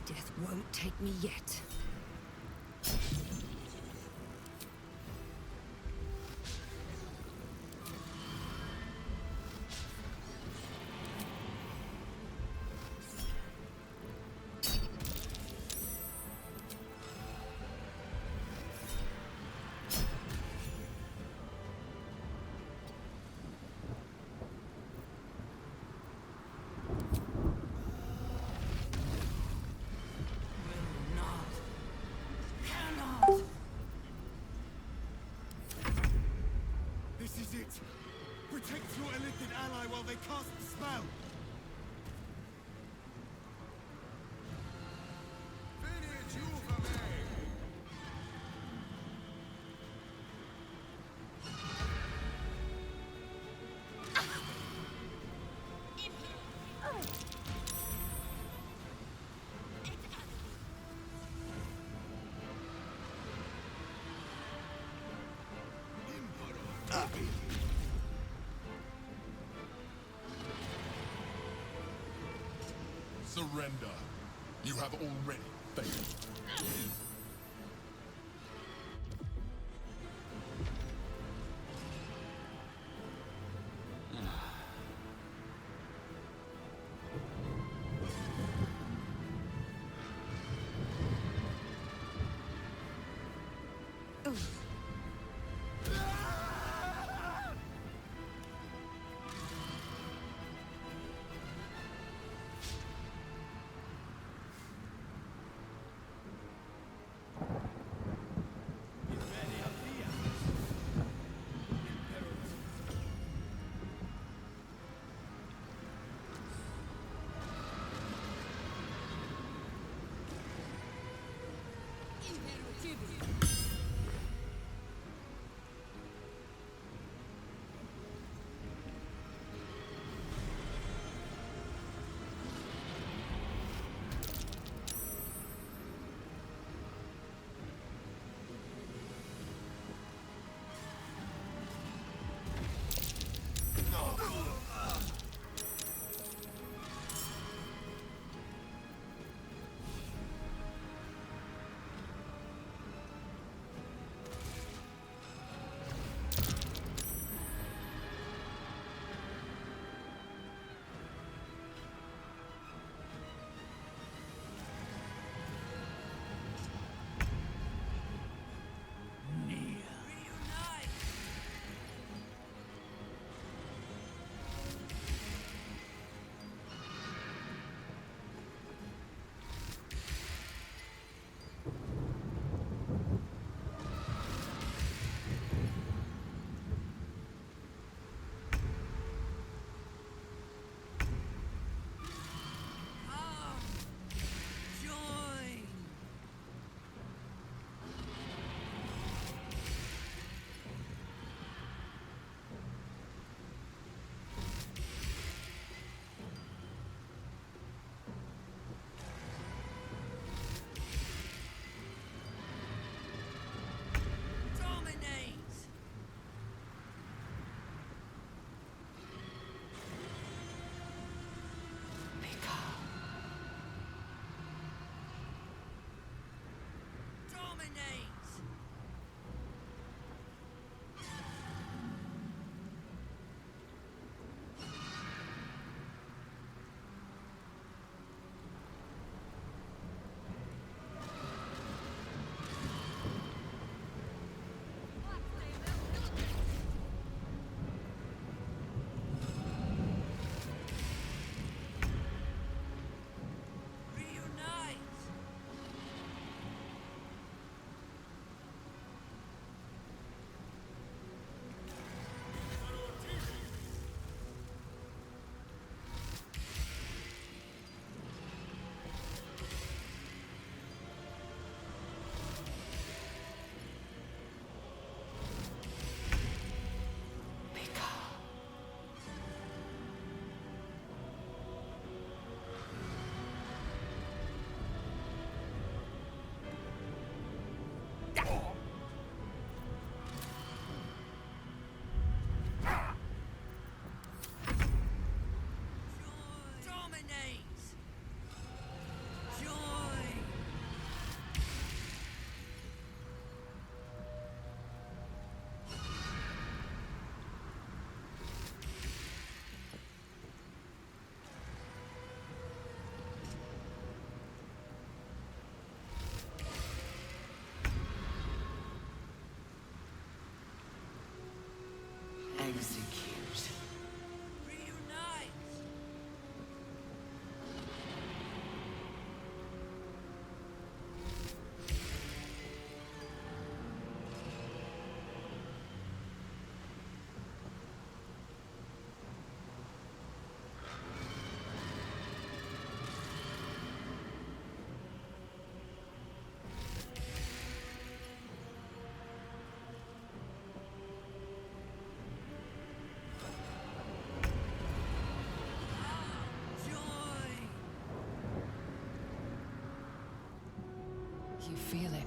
Death won't take me yet. This is it! Protect your illicit ally while they cast the spell! Finish you for me! Surrender. You have already failed.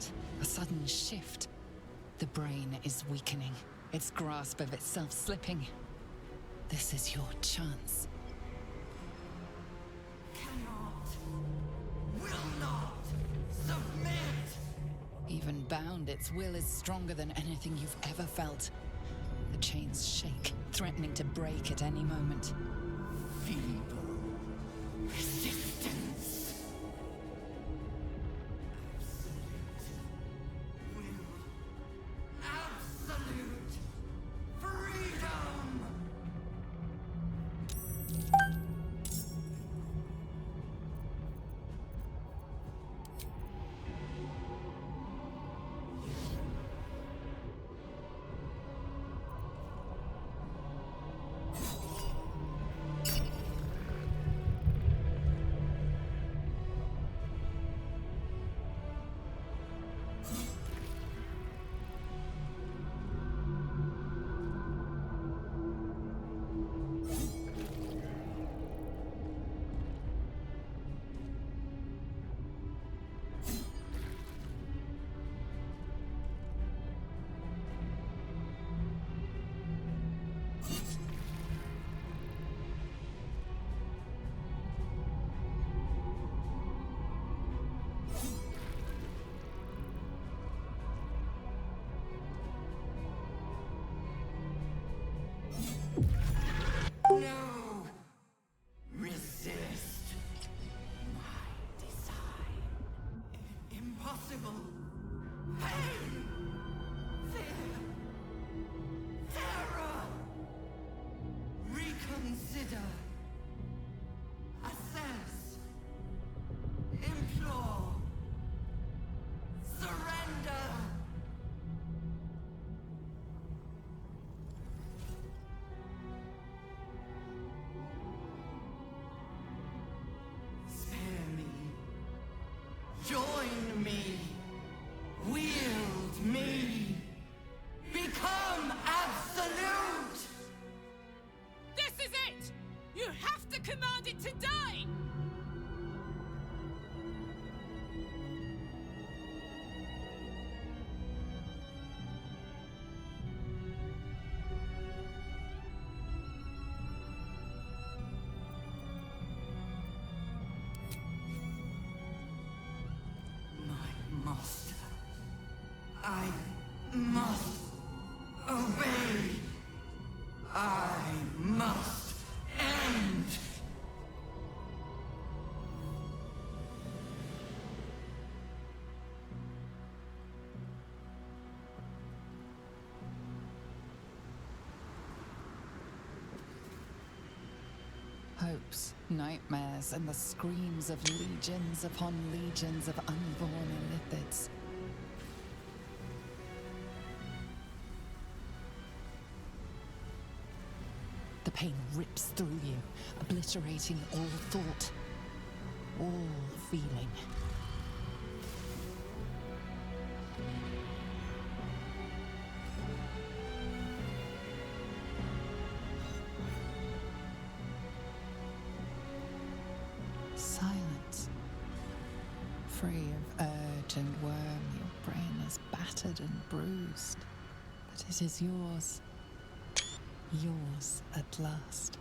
moment, a sudden shift. The brain is weakening, its grasp of itself slipping. This is your chance. Will not submit! Even bound, its will is stronger than anything you've ever felt. The chains shake, threatening to break at any moment. Feeble resistance. Absolute freedom! No! Resist my design. Impossible. Pain! Fear! Terror! Reconsider. Assess. Implore. Surrender! Spare me. Join me. Wield me. Become absolute! This is it! You have to command it to die! My master. I must obey. I must end. Hopes, nightmares, and the screams of legions upon legions of unborn Illithids. The pain rips through you, obliterating all thought, all feeling. Silence. Free of urge and worm, your brain is battered and bruised, but it is yours. Yours at last.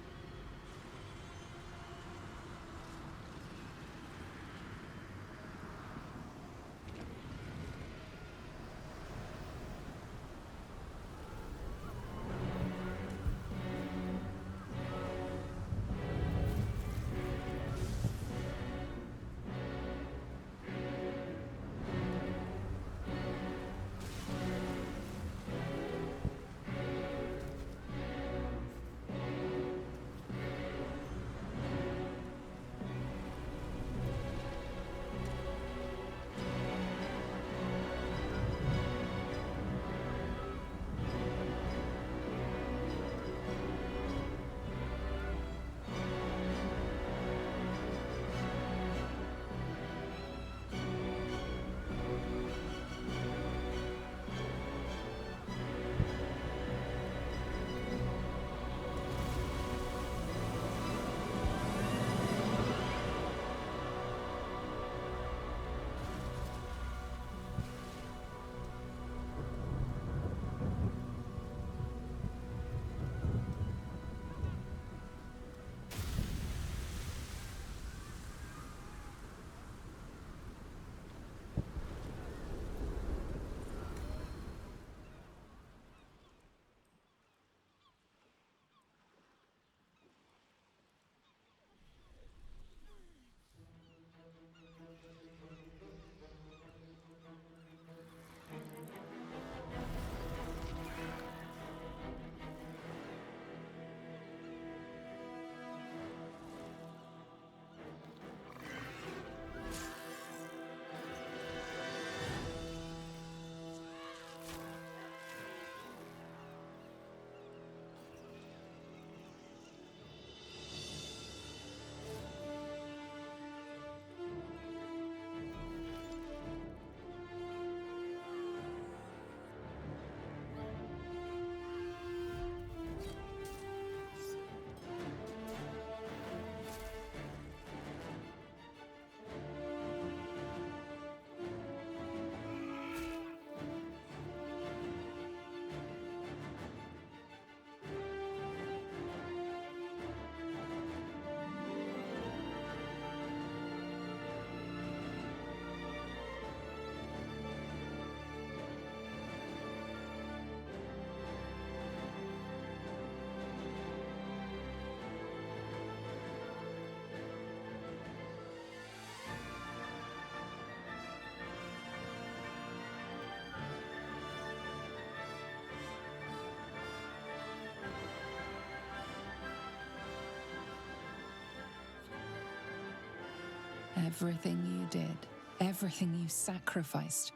Everything you did, everything you sacrificed,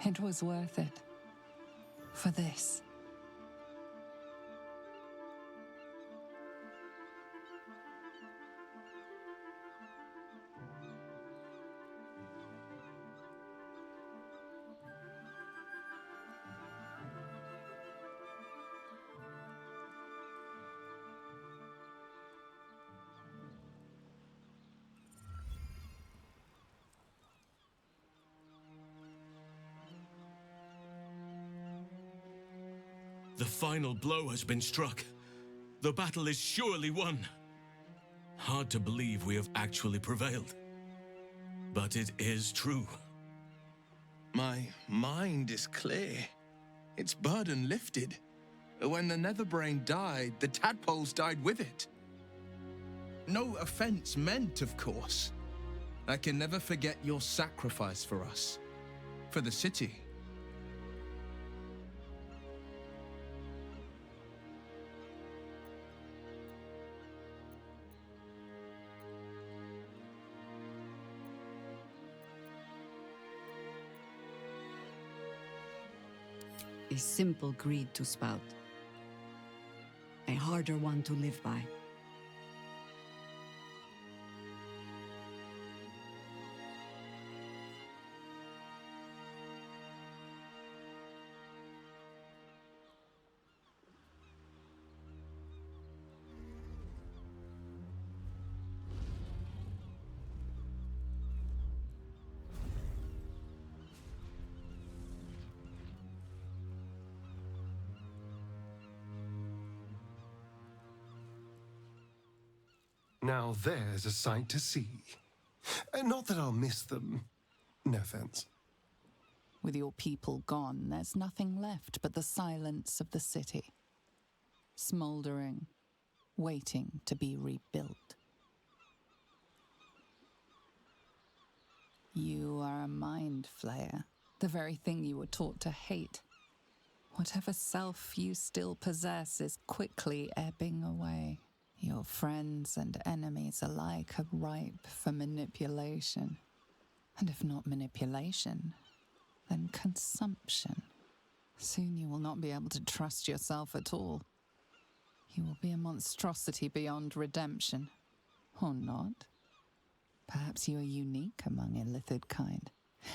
it was worth it. For this. The final blow has been struck. The battle is surely won. Hard to believe we have actually prevailed. But it is true. My mind is clear. Its burden lifted. When the Netherbrain died, the tadpoles died with it. No offense meant, of course. I can never forget your sacrifice for us. For the city. A simple creed to spout. A harder one to live by. Now there's a sight to see. Not that I'll miss them. No offense. With your people gone, there's nothing left but the silence of the city. Smoldering, waiting to be rebuilt. You are a mind flayer, the very thing you were taught to hate. Whatever self you still possess is quickly ebbing away. Your friends and enemies alike are ripe for manipulation. And if not manipulation, then consumption. Soon you will not be able to trust yourself at all. You will be a monstrosity beyond redemption. Or not. Perhaps you are unique among illithid kind.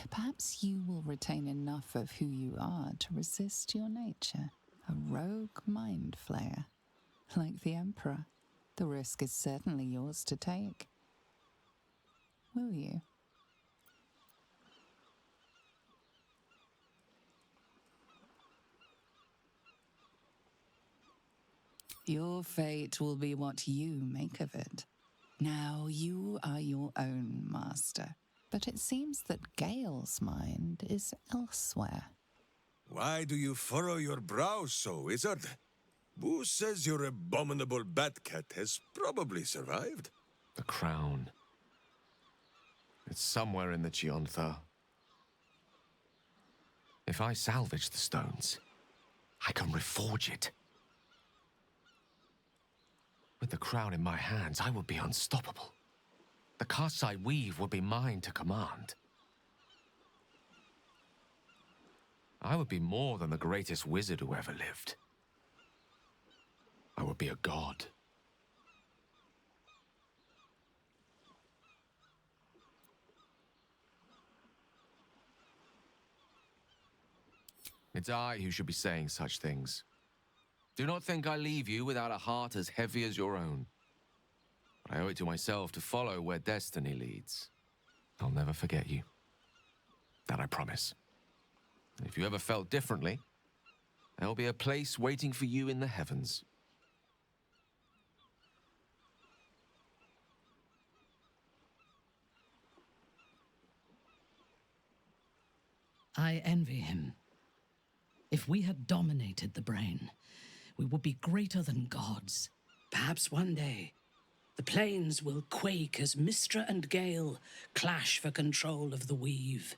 Perhaps you will retain enough of who you are to resist your nature. A rogue mind flayer, like the Emperor. The risk is certainly yours to take. Will you? Your fate will be what you make of it. Now you are your own master, but it seems that Gale's mind is elsewhere. Why do you furrow your brow so, wizard? Boo says your abominable bat-cat has probably survived. The crown. It's somewhere in the Gionthar. If I salvage the stones, I can reforge it. With the crown in my hands, I would be unstoppable. The casts I weave would be mine to command. I would be more than the greatest wizard who ever lived. I would be a god. It's I who should be saying such things. Do not think I leave you without a heart as heavy as your own. But I owe it to myself to follow where destiny leads. I'll never forget you. That I promise. And if you ever felt differently, there'll be a place waiting for you in the heavens. I envy him. If we had dominated the brain, we would be greater than gods. Perhaps one day, the plains will quake as Mystra and Gale clash for control of the weave.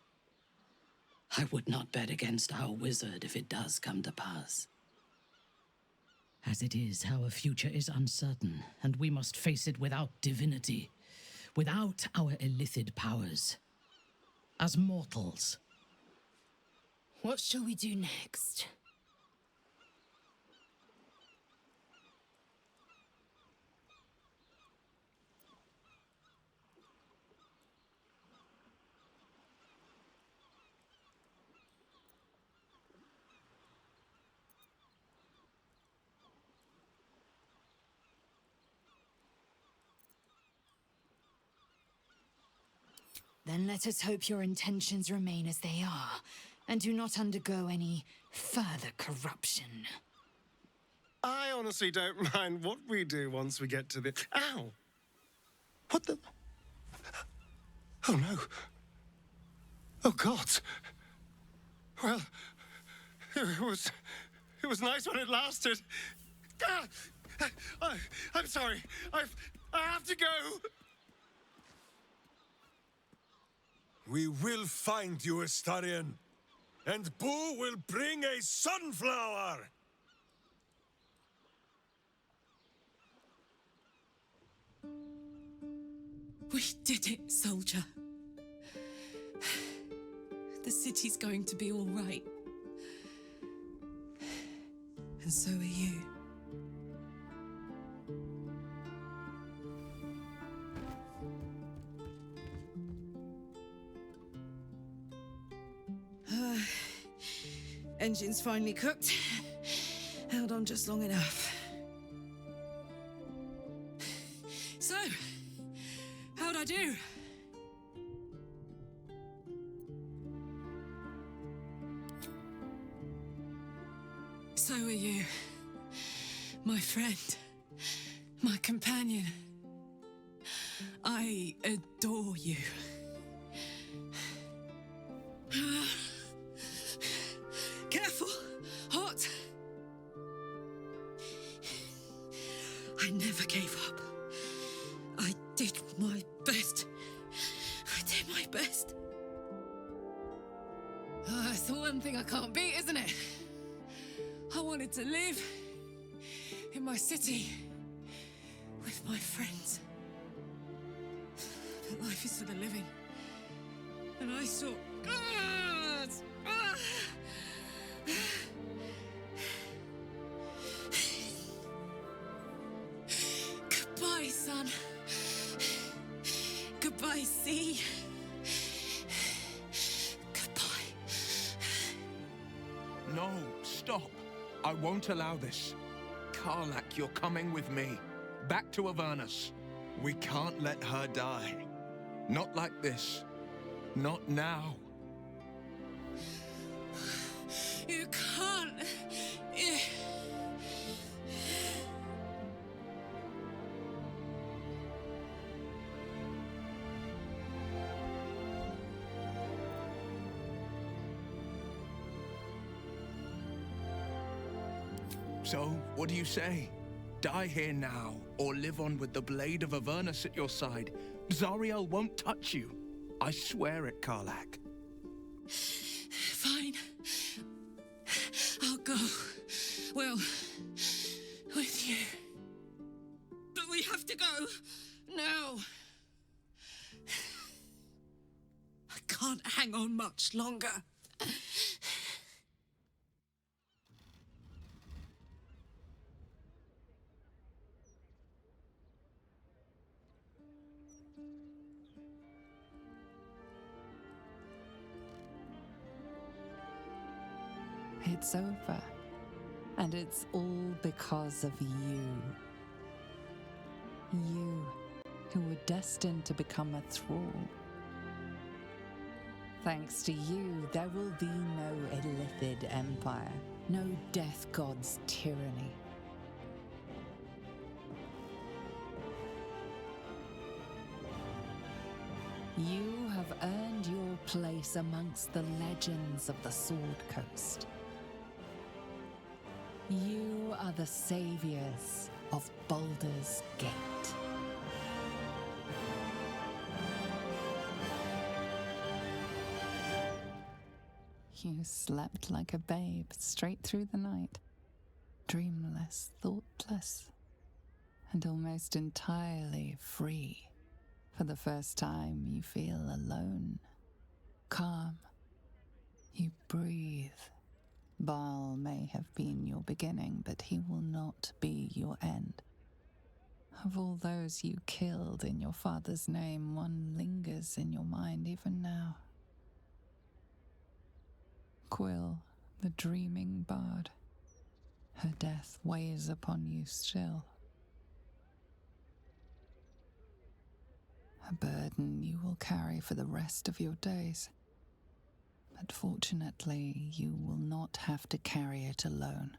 I would not bet against our wizard if it does come to pass. As it is, our future is uncertain, and we must face it without divinity. Without our illithid powers, as mortals. What shall we do next? Then let us hope your intentions remain as they are, and do not undergo any further corruption. I honestly don't mind what we do once we get to the... Ow! What the... Oh, no. Oh, God. Well, it was nice when it lasted. I'm sorry. I have to go. We will find you, Astarion. And Boo will bring a sunflower! We did it, soldier. The city's going to be all right. And so are you. Engine's finally cooked. Held on just long enough. So, how'd I do? So are you. My friend. My companion. I adore you. Careful! Hot! I never gave up. I did my best. I did my best. It's the one thing I can't beat, isn't it? I wanted to live in my city with my friends. But life is for the living. And I saw... Goodbye, sun. Goodbye, sea. Goodbye. No, stop. I won't allow this. Karlach, you're coming with me. Back to Avernus. We can't let her die. Not like this. Not now. You can't. So, what do you say? Die here now, or live on with the blade of Avernus at your side. Zariel won't touch you. I swear it, Karlach. Fine. I'll go. Well, with you. But we have to go. Now. I can't hang on much longer. It's over. And it's all because of you. You, who were destined to become a thrall. Thanks to you, there will be no illithid empire, no death god's tyranny. You have earned your place amongst the legends of the Sword Coast. You are the saviors of Baldur's Gate. You slept like a babe straight through the night, dreamless, thoughtless, and almost entirely free For the first time, you feel alone, calm. You breathe. Baal may have been your beginning, but he will not be your end. Of all those you killed in your father's name, one lingers in your mind even now. Quill, the dreaming bard. Her death weighs upon you still. A burden you will carry for the rest of your days. But fortunately, you will not have to carry it alone.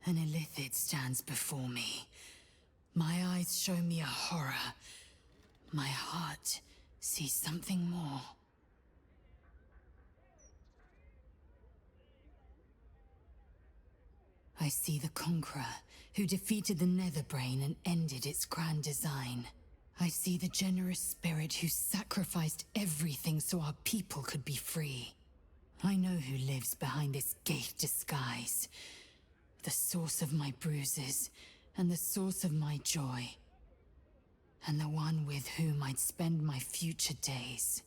An illithid stands before me. My eyes show me a horror. My heart sees something more. I see the Conqueror, who defeated the Netherbrain and ended its grand design. I see the generous spirit who sacrificed everything so our people could be free. I know who lives behind this gate disguise. The source of my bruises, and the source of my joy. And the one with whom I'd spend my future days.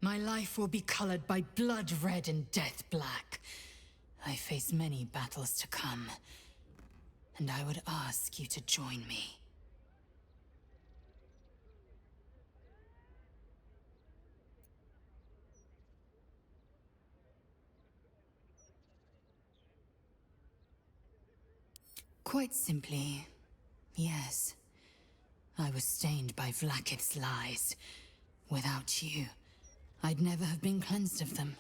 My life will be colored by blood red and death black. I face many battles to come, and I would ask you to join me. Quite simply, yes. I was stained by Vlaakith's lies. Without you, I'd never have been cleansed of them.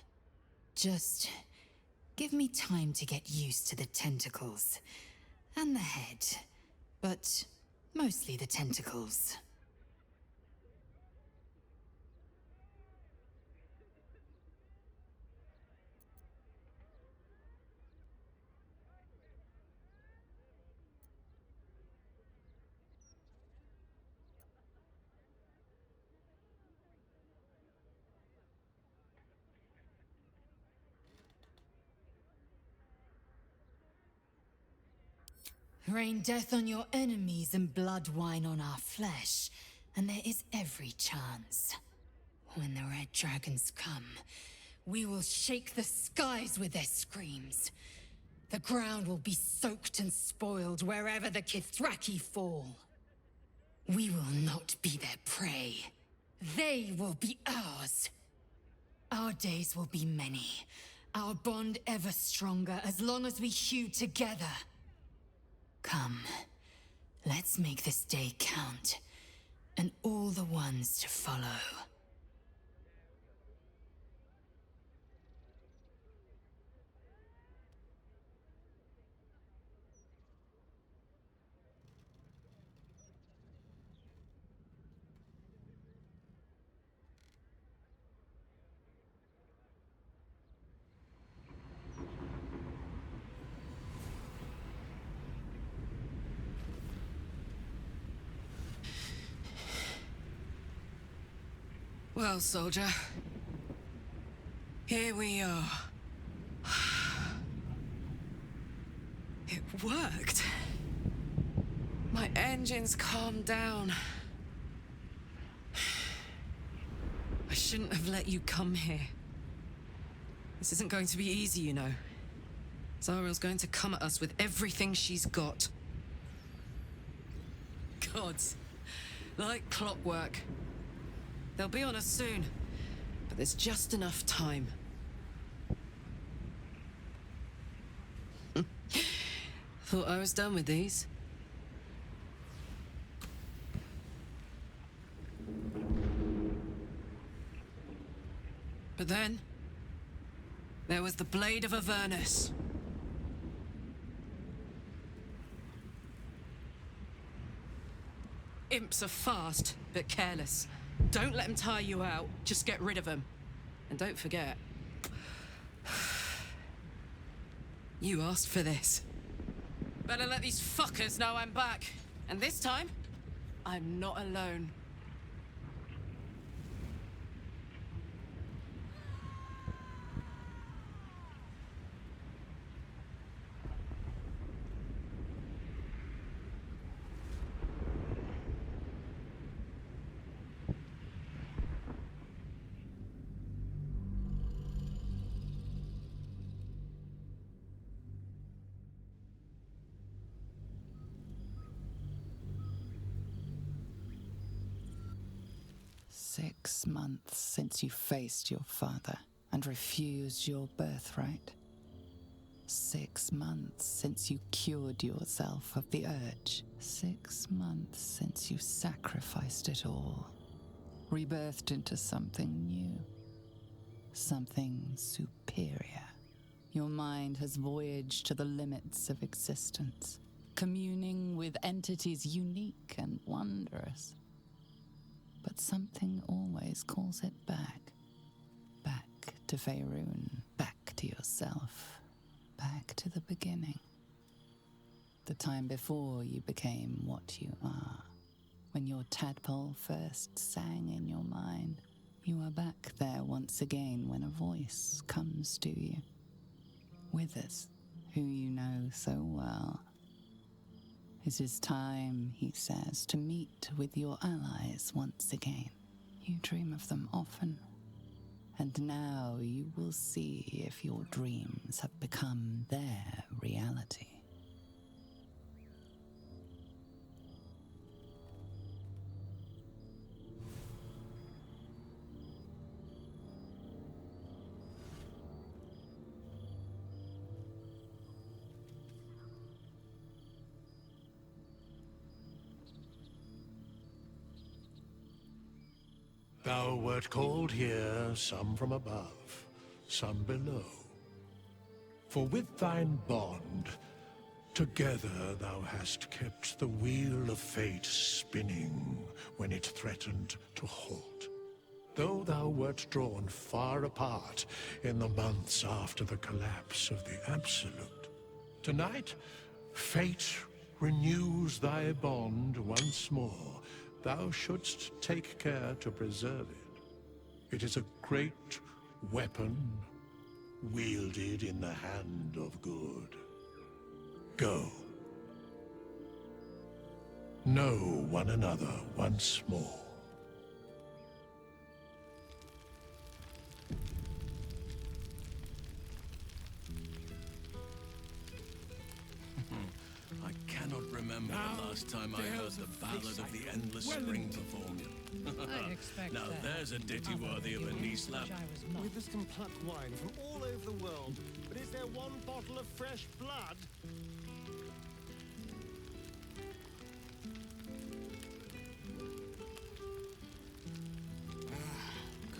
Just give me time to get used to the tentacles. And the head. But mostly the tentacles. Rain death on your enemies and blood wine on our flesh, and there is every chance. When the red dragons come, we will shake the skies with their screams. The ground will be soaked and spoiled wherever the Kithraki fall. We will not be their prey. They will be ours. Our days will be many, our bond ever stronger as long as we hew together. Come, let's make this day count, and all the ones to follow. Well, soldier. Here we are. It worked. My engines calmed down. I shouldn't have let you come here. This isn't going to be easy, you know. Zariel's going to come at us with everything she's got. Gods. Like clockwork. They'll be on us soon, but there's just enough time. Thought I was done with these. But then, there was the Blade of Avernus. imps are fast, but careless. Don't let them tire you out. Just get rid of them. And don't forget, you asked for this. Better let these fuckers know I'm back. And this time, I'm not alone. "6 months since you faced your father and refused your birthright. 6 months since you cured yourself of the urge. 6 months since you sacrificed it all, rebirthed into something new, something superior. Your mind has voyaged to the limits of existence, communing with entities unique and wondrous. But something always calls it back. Back to Faerun, back to yourself, back to the beginning. The time before you became what you are. When your tadpole first sang in your mind, you are back there once again when a voice comes to you. Withers, who you know so well. It is time, he says, to meet with your allies once again. You dream of them often, and now you will see if your dreams have become their reality. Thou wert called here, some from above, some below. For with thine bond, together thou hast kept the wheel of fate spinning when it threatened to halt. Though thou wert drawn far apart in the months after the collapse of the Absolute, tonight, fate renews thy bond once more. Thou shouldst take care to preserve it. It is a great weapon, wielded in the hand of good. Go. Know one another once more. I cannot remember the last time I heard the ballad of the Endless Spring performed. I expect Now there there's a have been ditty other worthy of a knee reunions slap. which I was not. Witherspoon plucked wine from all over the world, but is there one bottle of fresh blood?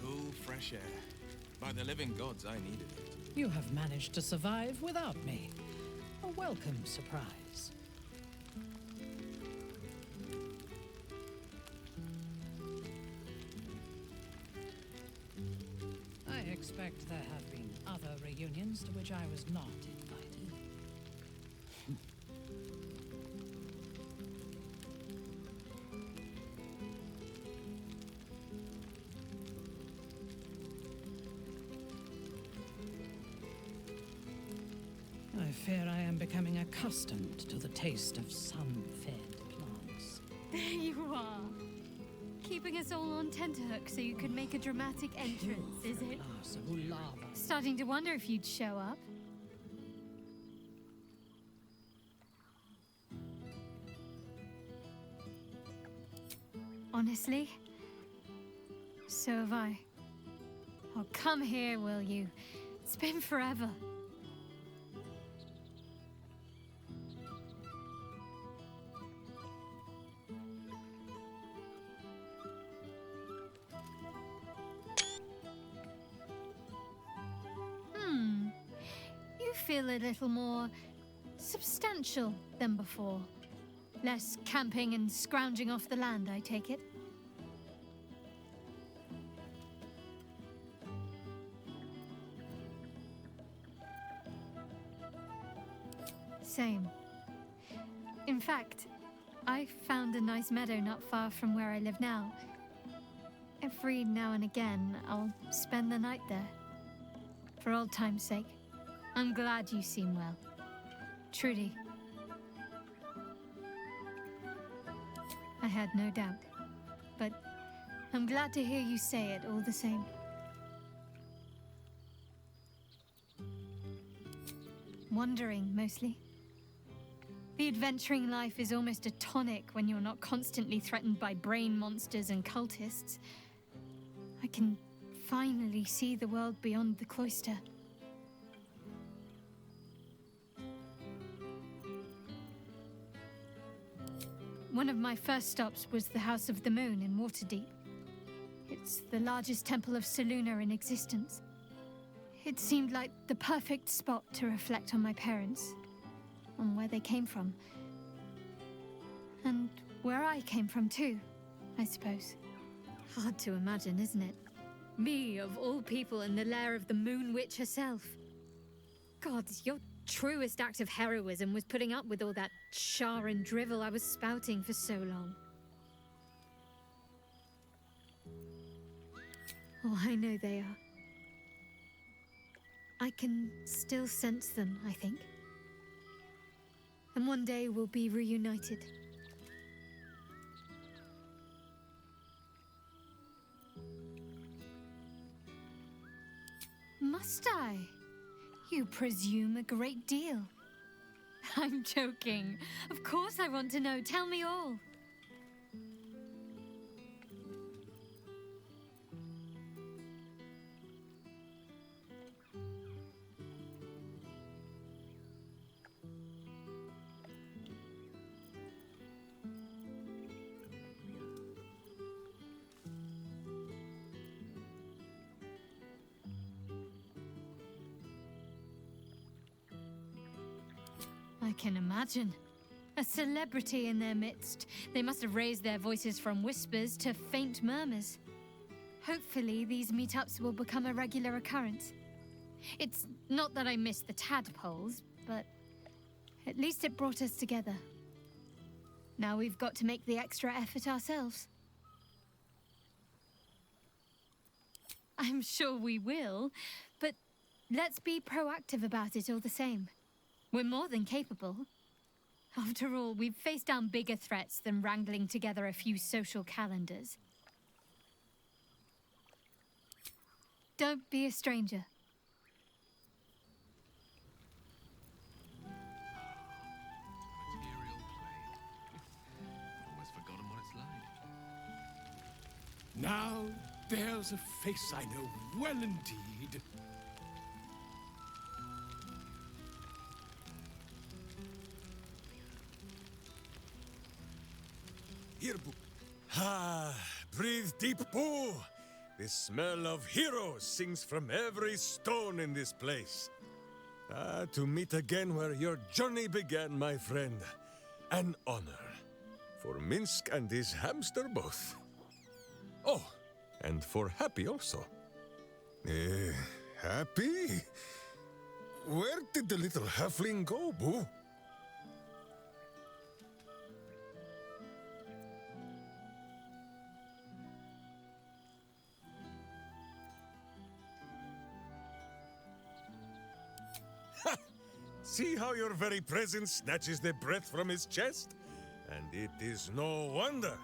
Cool, fresh air. By the living gods, I needed it. You have managed to survive without me. A welcome surprise. I expect there have been other reunions to which I was not invited. I fear I am becoming accustomed to the taste of sun-fed plants. There you are. Keeping us all on tenterhooks so you could make a dramatic entrance, is it? Starting to wonder if you'd show up. Honestly, so have I. Oh, come here, will you? It's been forever. You feel a little more substantial than before. Less camping and scrounging off the land, I take it? Same. In fact, I found a nice meadow not far from where I live now. Every now and again, I'll spend the night there. For old time's sake. I'm glad you seem well. Trudy. I had no doubt. But I'm glad to hear you say it all the same. Wandering, mostly. The adventuring life is almost a tonic when you're not constantly threatened by brain monsters and cultists. I can finally see the world beyond the cloister. One of my first stops was the House of the Moon in Waterdeep. It's the largest temple of Selûne in existence. It seemed like the perfect spot to reflect on my parents, on where they came from. And where I came from too, I suppose. Hard to imagine, isn't it? Me, of all people, in the lair of the Moon Witch herself. God, your truest act of heroism was putting up with all that char and drivel I was spouting for so long. Oh, I know they are. I can still sense them, I think. And one day we'll be reunited. Must I? You presume a great deal. I'm joking. Of course I want to know. Tell me all. I can imagine. A celebrity in their midst. They must have raised their voices from whispers to faint murmurs. Hopefully, these meetups will become a regular occurrence. It's not that I miss the tadpoles, but at least it brought us together. Now we've got to make the extra effort ourselves. I'm sure we will, but let's be proactive about it all the same. We're more than capable. After all, we've faced down bigger threats than wrangling together a few social calendars. Don't be a stranger. Material plane. Almost forgotten what it's like. Now, there's a face I know well indeed. Here, Boo. Ah, breathe deep, Boo. The smell of heroes sings from every stone in this place. Ah, to meet again where your journey began, my friend. An honor. For Minsk and his hamster both. Oh, and for Happy also. Happy? Where did the little halfling go, Boo? See how your very presence snatches the breath from his chest? And it is no wonder.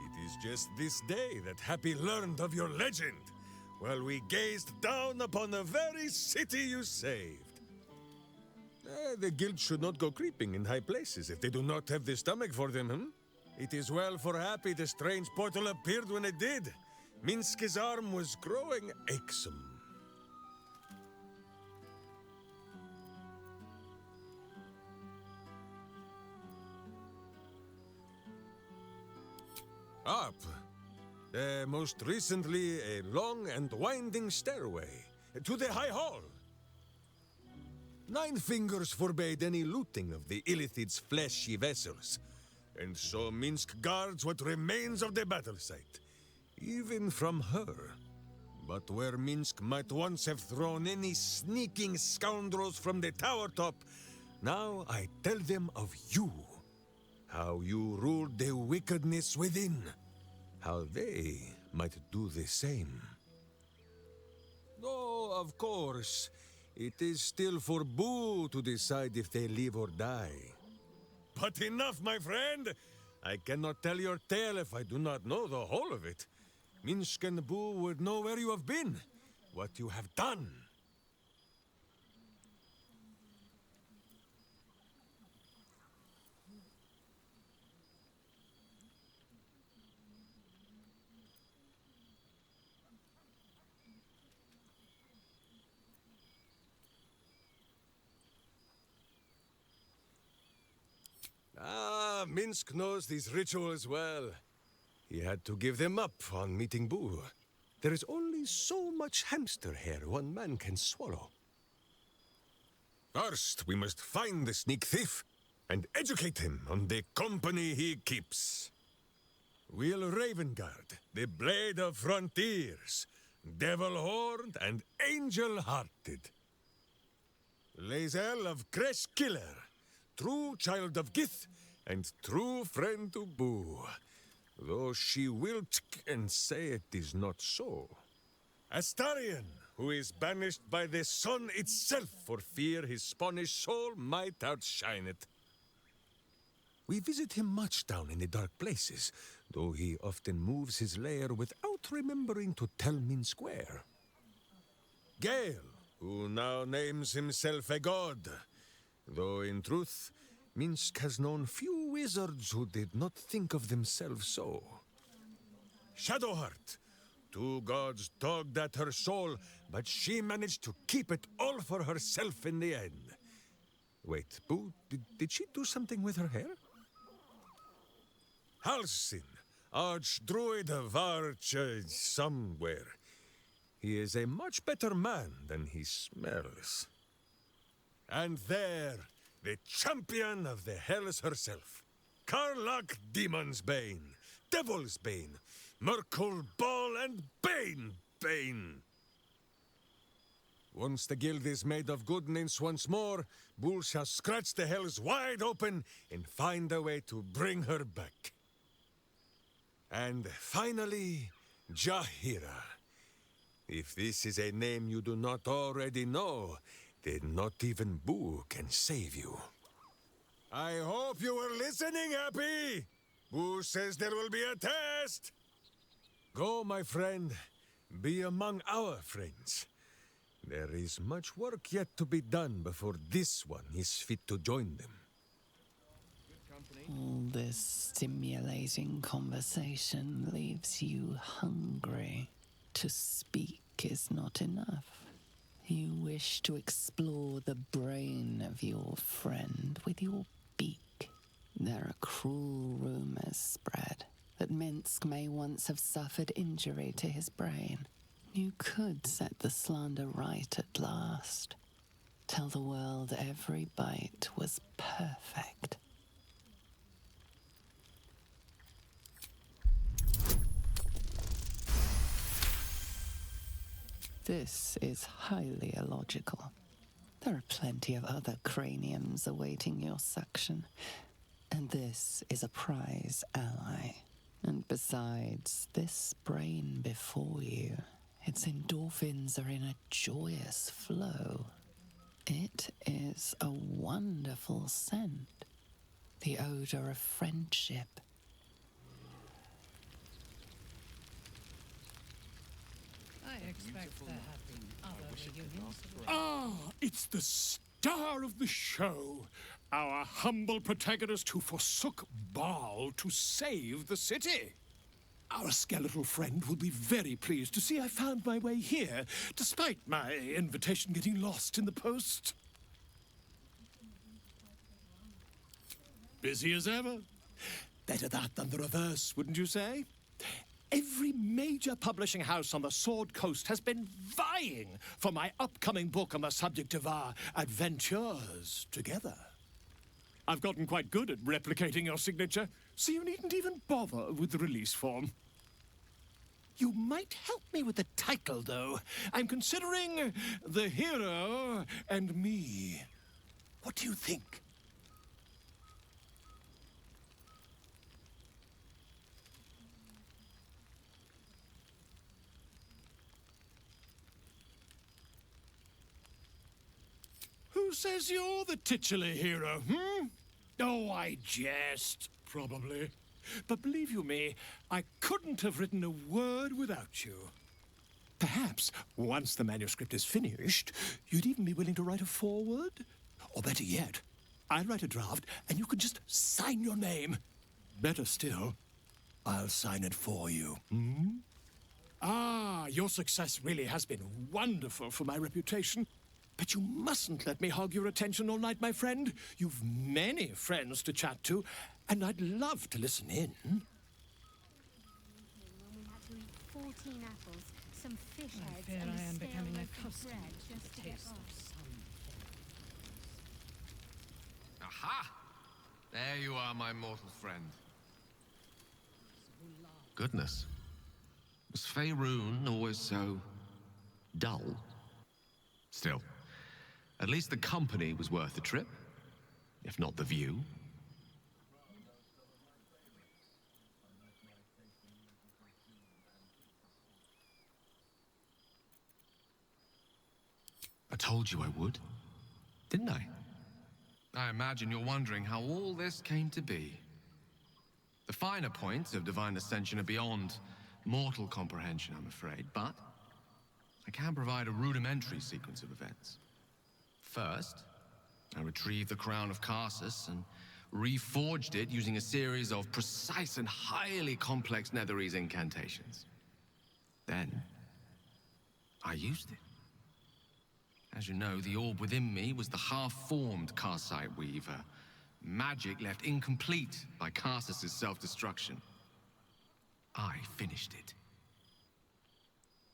It is just this day that Happy learned of your legend, while we gazed down upon the very city you saved. The guild should not go creeping in high places if they do not have the stomach for them, It is well for Happy the strange portal appeared when it did. Minsk's arm was growing achesome. Up. Most recently, a long and winding stairway to the High Hall. 9 fingers forbade any looting of the Illithid's fleshy vessels, and so Minsk guards what remains of the battle site, even from her. But where Minsk might once have thrown any sneaking scoundrels from the tower top, now I tell them of you. How you ruled the wickedness within. How they might do the same. Oh, of course, it is still for Boo to decide if they live or die. But enough, my friend! I cannot tell your tale if I do not know the whole of it. Minsk and Boo would know where you have been, what you have done. Ah, Minsk knows these rituals well. He had to give them up on meeting Boo. There is only so much hamster hair one man can swallow. First, we must find the sneak thief and educate him on the company he keeps. Will Ravengard, the Blade of Frontiers, Devil-Horned and Angel-Hearted. Lae'zel of Creshkiller, true child of Gith and true friend to Boo. Though she will and say it is not so. Astarion, who is banished by the sun itself for fear his Spanish soul might outshine it. We visit him much down in the dark places, though he often moves his lair without remembering to tell Minsk where. Gale, who now names himself a god, though in truth, Minsk has known few wizards who did not think of themselves so. Shadowheart, two gods dogged at her soul, but she managed to keep it all for herself in the end. Wait, Boo, did she do something with her hair? Halsin, Archdruid of Arch... somewhere. He is a much better man than he smells. And there, the champion of the Hells herself. Karlach Demon's Bane, Devil's Bane, Merkul Ball and Bane. Once the guild is made of goodness once more, Bull shall scratch the Hells wide open and find a way to bring her back. And finally, Jahira. If this is a name you do not already know, then not even Boo can save you. I hope you were listening, Happy! Boo says there will be a test! Go, my friend. Be among our friends. There is much work yet to be done before this one is fit to join them. All this stimulating conversation leaves you hungry. To speak is not enough. You wish to explore the brain of your friend with your beak. There are cruel rumors spread that Minsk may once have suffered injury to his brain. You could set the slander right at last. Tell the world every bite was perfect. This is highly illogical. There are plenty of other craniums awaiting your suction, and this is a prize ally. And besides, this brain before you, its endorphins are in a joyous flow. It is a wonderful scent, the odor of friendship. I expect there have been other reunions. Ah, it's the star of the show. Our humble protagonist who forsook Baal to save the city. Our skeletal friend will be very pleased to see I found my way here, despite my invitation getting lost in the post. Busy as ever. Better that than the reverse, wouldn't you say? Every major publishing house on the Sword Coast has been vying for my upcoming book on the subject of our adventures together. I've gotten quite good at replicating your signature, so you needn't even bother with the release form. You might help me with the title, though. I'm considering The Hero and Me. What do you think? Who says you're the titular hero, hmm? Oh, I jest, probably. But believe you me, I couldn't have written a word without you. Perhaps, once the manuscript is finished, you'd even be willing to write a foreword? Or better yet, I'll write a draft and you can just sign your name. Better still, I'll sign it for you. Hmm? Ah, your success really has been wonderful for my reputation. But you mustn't let me hog your attention all night, my friend. You've many friends to chat to, and I'd love to listen in. When we had to eat 14 apples, some fish heads, fear and a I am stale becoming loaf of accustomed bread to just the to get taste by. of sun. Aha! There you are, my mortal friend. Goodness. Was Faerun always so dull? Still, at least the company was worth the trip, if not the view. I told you I would, didn't I? I imagine you're wondering how all this came to be. The finer points of divine ascension are beyond mortal comprehension, I'm afraid, but I can provide a rudimentary sequence of events. First, I retrieved the crown of Karsus and reforged it using a series of precise and highly complex Netherese incantations. Then, I used it. As you know, the orb within me was the half-formed Karsite Weaver, magic left incomplete by Karsus' self-destruction. I finished it.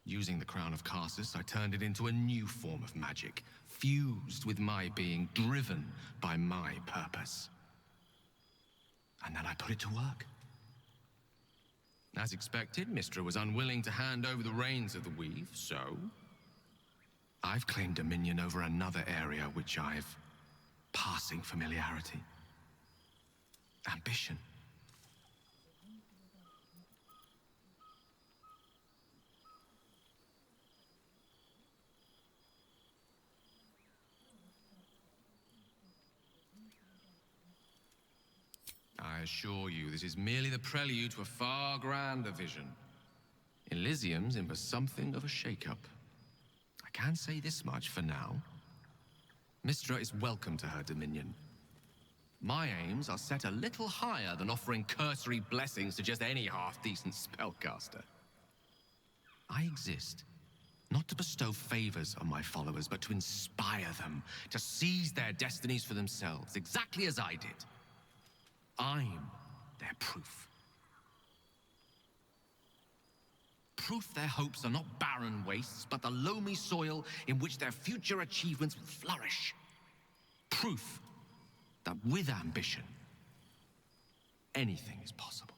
Using the crown of Karsus, I turned it into a new form of magic, fused with my being, driven by my purpose. And then I put it to work. As expected, Mystra was unwilling to hand over the reins of the weave, so I've claimed dominion over another area which I've passing familiarity. Ambition. I assure you, this is merely the prelude to a far grander vision. Elysium's in for something of a shake-up. I can say this much for now. Mystra is welcome to her dominion. My aims are set a little higher than offering cursory blessings to just any half-decent spellcaster. I exist, not to bestow favors on my followers, but to inspire them to seize their destinies for themselves, exactly as I did. I'm their proof. Proof their hopes are not barren wastes, but the loamy soil in which their future achievements will flourish. Proof that with ambition, anything is possible.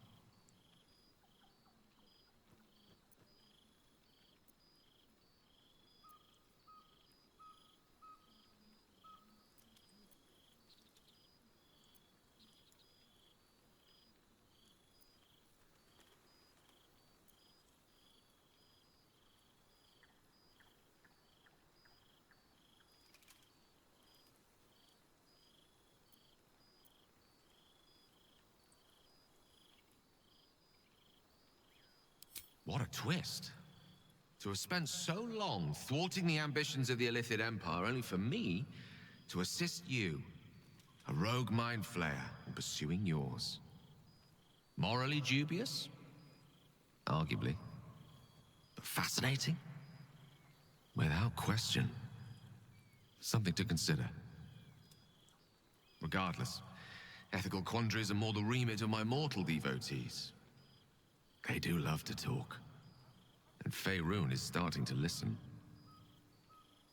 What a twist. To have spent so long thwarting the ambitions of the Illithid Empire, only for me to assist you, a rogue mind flayer, in pursuing yours. Morally dubious? Arguably. But fascinating? Without question. Something to consider. Regardless, ethical quandaries are more the remit of my mortal devotees. They do love to talk. And Faerun is starting to listen.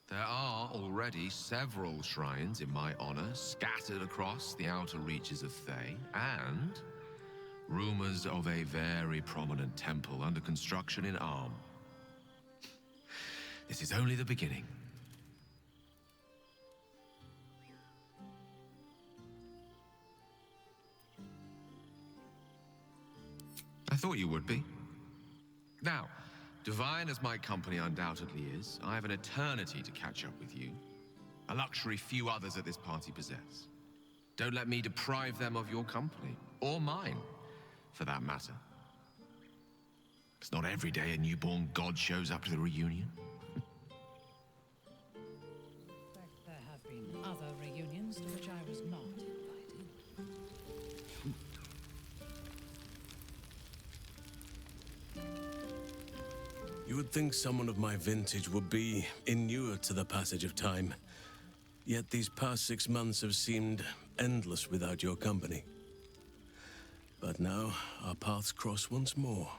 There are already several shrines in my honor scattered across the outer reaches of Thay, and rumors of a very prominent temple under construction in Arm. This is only the beginning. I thought you would be. Now, divine as my company undoubtedly is, I have an eternity to catch up with you. A luxury few others at this party possess. Don't let me deprive them of your company, or mine, for that matter. It's not every day a newborn god shows up to the reunion. There have been other reunions to which I was not invited. You would think someone of my vintage would be inured to the passage of time. Yet these past 6 months have seemed endless without your company. But now, our paths cross once more.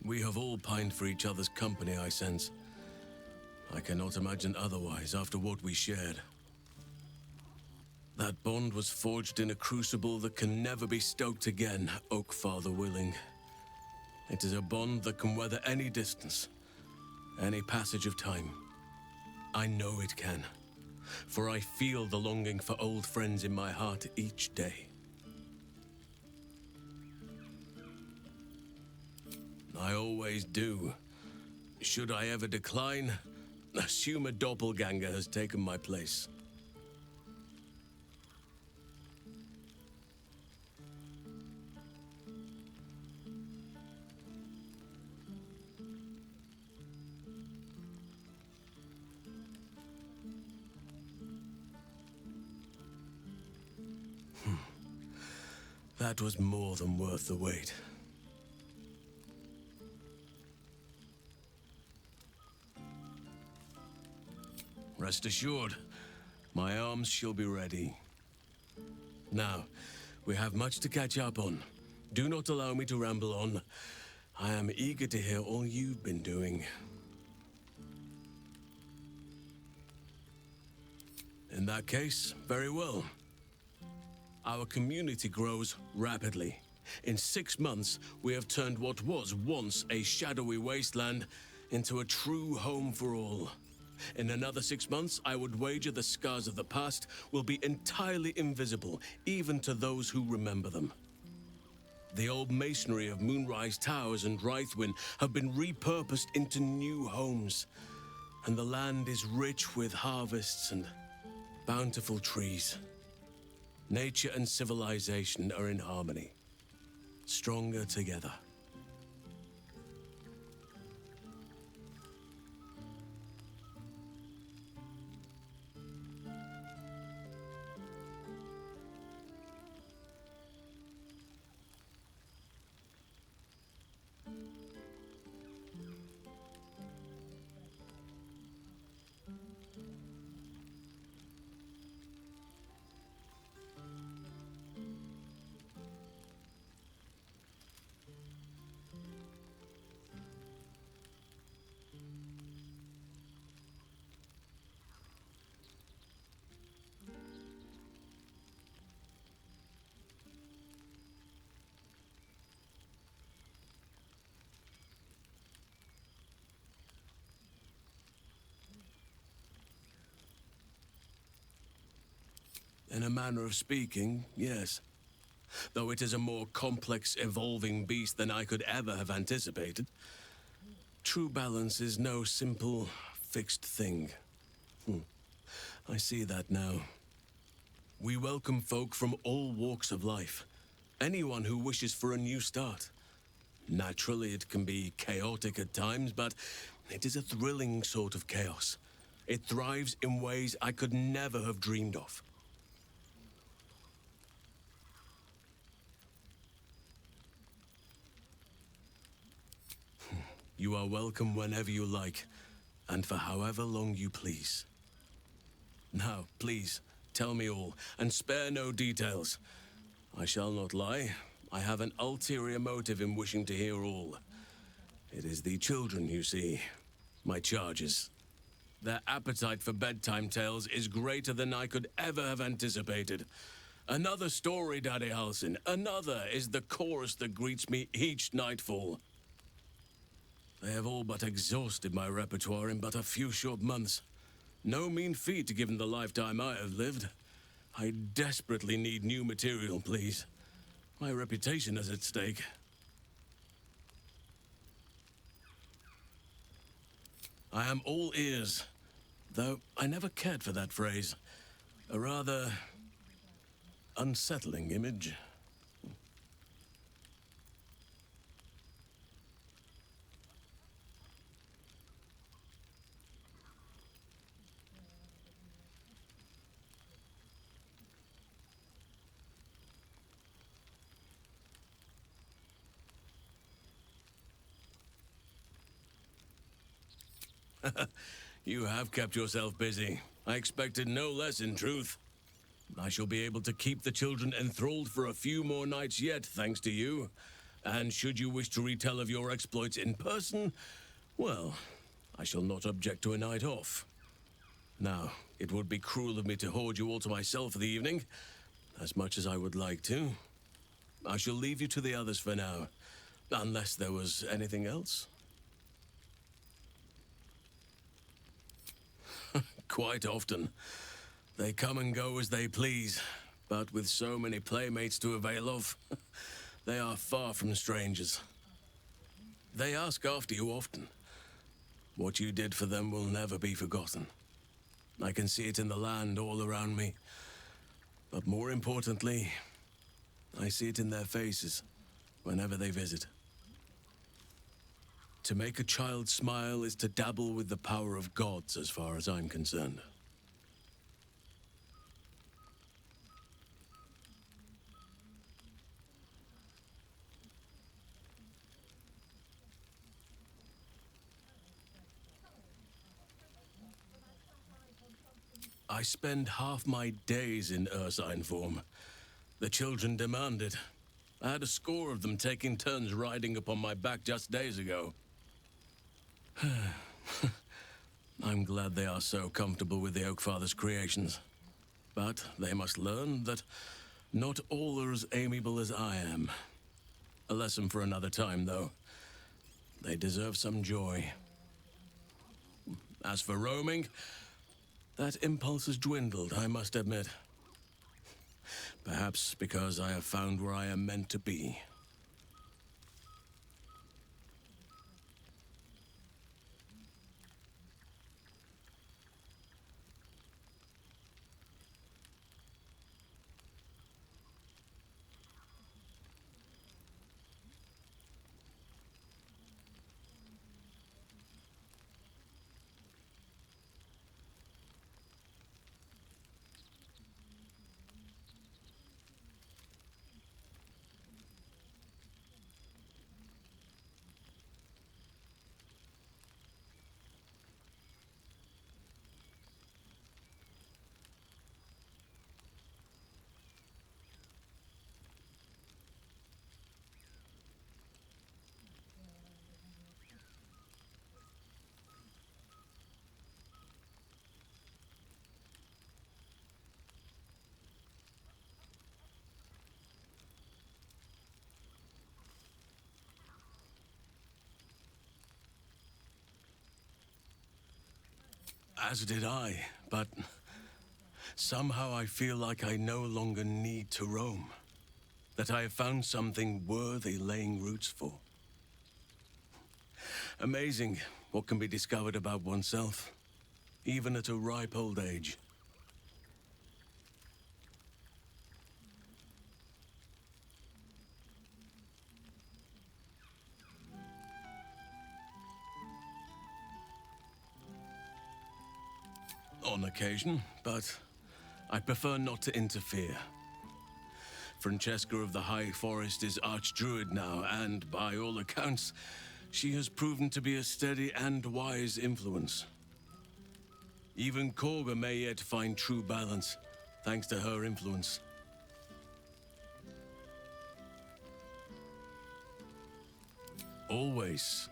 We have all pined for each other's company, I sense. I cannot imagine otherwise after what we shared. That bond was forged in a crucible that can never be stoked again, Oak Father willing. It is a bond that can weather any distance, any passage of time. I know it can, for I feel the longing for old friends in my heart each day. I always do. Should I ever decline, assume a doppelganger has taken my place. That was more than worth the wait. Rest assured, my arms shall be ready. Now, we have much to catch up on. Do not allow me to ramble on. I am eager to hear all you've been doing. In that case, very well. Our community grows rapidly. In 6 months, we have turned what was once a shadowy wasteland into a true home for all. In another 6 months, I would wager the scars of the past will be entirely invisible, even to those who remember them. The old masonry of Moonrise Towers and Rythwin have been repurposed into new homes, and the land is rich with harvests and bountiful trees. Nature and civilization are in harmony, stronger together. In a manner of speaking, yes. Though it is a more complex, evolving beast than I could ever have anticipated. True balance is no simple, fixed thing. I see that now. We welcome folk from all walks of life. Anyone who wishes for a new start. Naturally, it can be chaotic at times, but it is a thrilling sort of chaos. It thrives in ways I could never have dreamed of. You are welcome whenever you like, and for however long you please. Now, please, tell me all, and spare no details. I shall not lie. I have an ulterior motive in wishing to hear all. It is the children, you see, my charges. Their appetite for bedtime tales is greater than I could ever have anticipated. Another story, Daddy Halsin. Another is the chorus that greets me each nightfall. They have all but exhausted my repertoire in but a few short months. No mean feat given the lifetime I have lived. I desperately need new material, please. My reputation is at stake. I am all ears, though I never cared for that phrase. A rather unsettling image. You have kept yourself busy. I expected no less, in truth. I shall be able to keep the children enthralled for a few more nights yet, thanks to you. And should you wish to retell of your exploits in person, well, I shall not object to a night off. Now, it would be cruel of me to hoard you all to myself for the evening, as much as I would like to. I shall leave you to the others for now, unless there was anything else. Quite often. They come and go as they please, but with so many playmates to avail of, they are far from strangers. They ask after you often. What you did for them will never be forgotten. I can see it in the land all around me. But more importantly, I see it in their faces whenever they visit. To make a child smile is to dabble with the power of gods, as far as I'm concerned. I spend half my days in ursine form. The children demand it. I had a score of them taking turns riding upon my back just days ago. I'm glad they are so comfortable with the Oakfather's creations. But they must learn that not all are as amiable as I am. A lesson for another time, though. They deserve some joy. As for roaming, that impulse has dwindled, I must admit. Perhaps because I have found where I am meant to be. As did I, but somehow I feel like I no longer need to roam. That I have found something worthy laying roots for. Amazing what can be discovered about oneself, even at a ripe old age. On occasion, but I prefer not to interfere. Francesca of the High Forest is Archdruid now, and by all accounts, she has proven to be a steady and wise influence. Even Korga may yet find true balance, thanks to her influence. Always.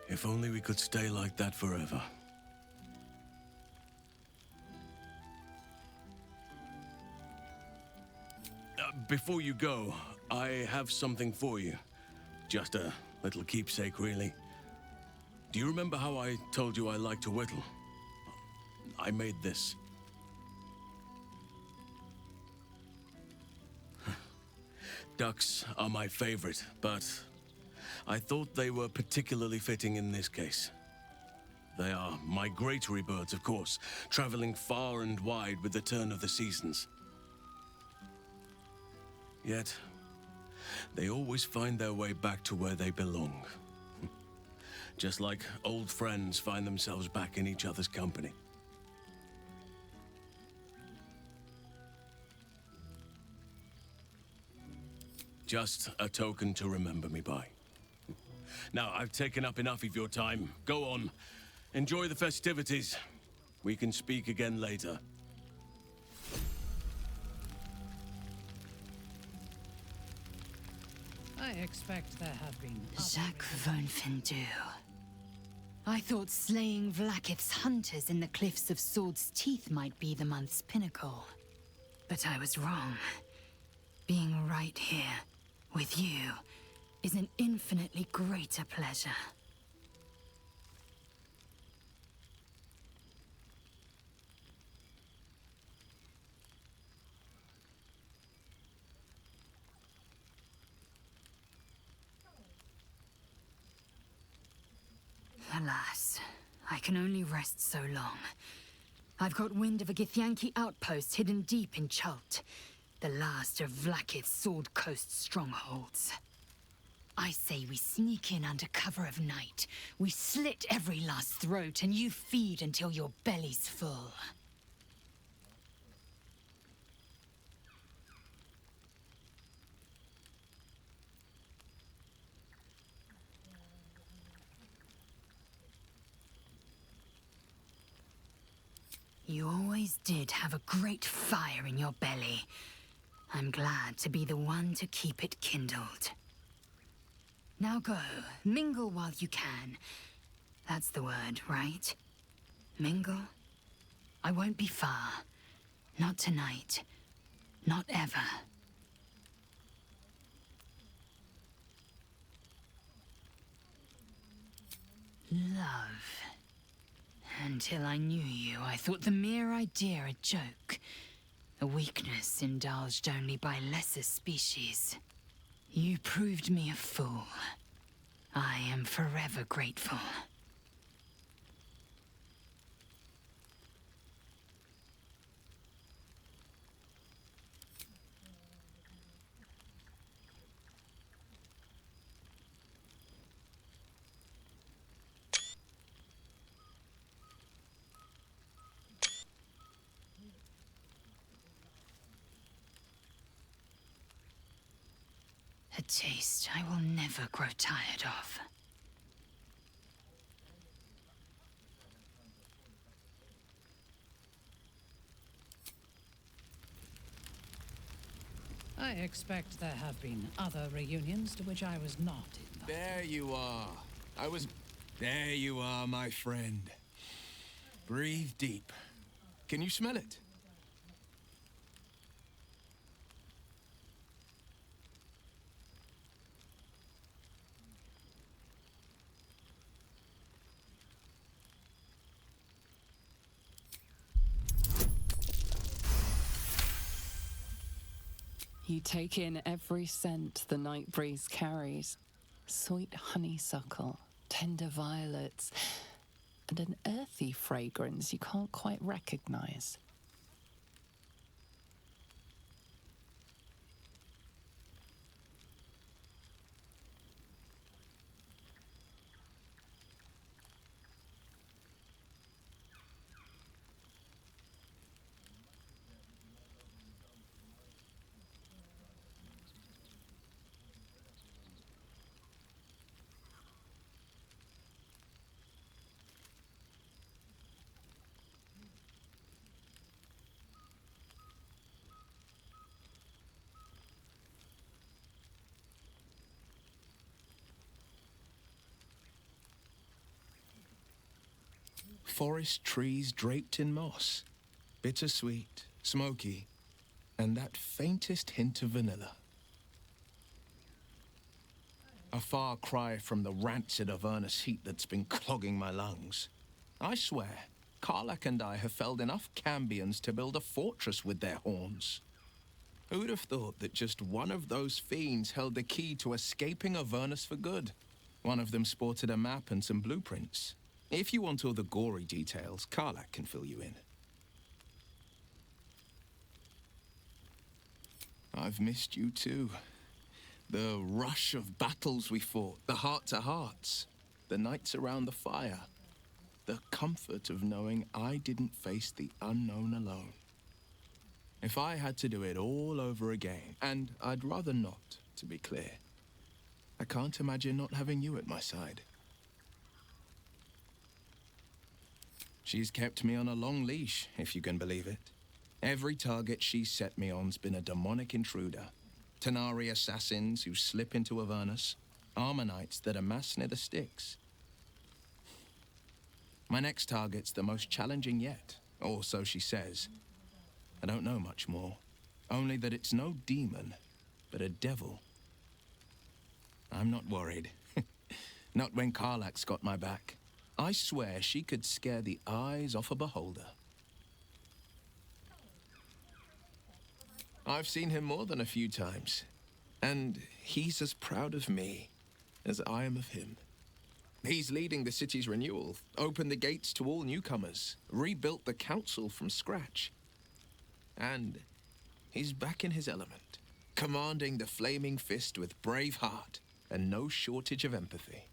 If only we could stay like that forever. Before you go, I have something for you. Just a little keepsake, really. Do you remember how I told you I like to whittle? I made this. Ducks are my favorite, but I thought they were particularly fitting in this case. They are migratory birds, of course, traveling far and wide with the turn of the seasons. Yet, they always find their way back to where they belong. Just like old friends find themselves back in each other's company. Just a token to remember me by. Now, I've taken up enough of your time. Go on. Enjoy the festivities. We can speak again later. I expect there have been... Jacques von Fendur. I thought slaying Vlaakith's hunters in the Cliffs of Swords Teeth might be the month's pinnacle. But I was wrong. Being right here, with you, is an infinitely greater pleasure. Alas, I can only rest so long. I've got wind of a Githyanki outpost hidden deep in Chult, the last of Vlaakith's Sword Coast strongholds. I say we sneak in under cover of night. We slit every last throat, and you feed until your belly's full. You always did have a great fire in your belly. I'm glad to be the one to keep it kindled. Now go, mingle while you can. That's the word, right? Mingle? I won't be far. Not tonight. Not ever. Love. Until I knew you, I thought the mere idea a joke. A weakness indulged only by lesser species. You proved me a fool. I am forever grateful. A taste I will never grow tired of. I expect there have been other reunions to which I was not invited. There you are. There you are, my friend. Breathe deep. Can you smell it? You take in every scent the night breeze carries. Sweet honeysuckle, tender violets, and an earthy fragrance you can't quite recognize. Forest trees draped in moss. Bittersweet, smoky, and that faintest hint of vanilla. A far cry from the rancid Avernus heat that's been clogging my lungs. I swear, Karlach and I have felled enough cambions to build a fortress with their horns. Who'd have thought that just one of those fiends held the key to escaping Avernus for good? One of them sported a map and some blueprints. If you want all the gory details, Karlach can fill you in. I've missed you too. The rush of battles we fought, the heart-to-hearts, the nights around the fire, the comfort of knowing I didn't face the unknown alone. If I had to do it all over again, and I'd rather not, to be clear, I can't imagine not having you at my side. She's kept me on a long leash, if you can believe it. Every target she's set me on's been a demonic intruder. Tanari assassins who slip into Avernus, Armonites that amass near the sticks. My next target's the most challenging yet, or so she says. I don't know much more, only that it's no demon, but a devil. I'm not worried. Not when Karlach's got my back. I swear she could scare the eyes off a beholder. I've seen him more than a few times, and he's as proud of me as I am of him. He's leading the city's renewal, opened the gates to all newcomers, rebuilt the council from scratch. And he's back in his element, commanding the Flaming Fist with brave heart and no shortage of empathy.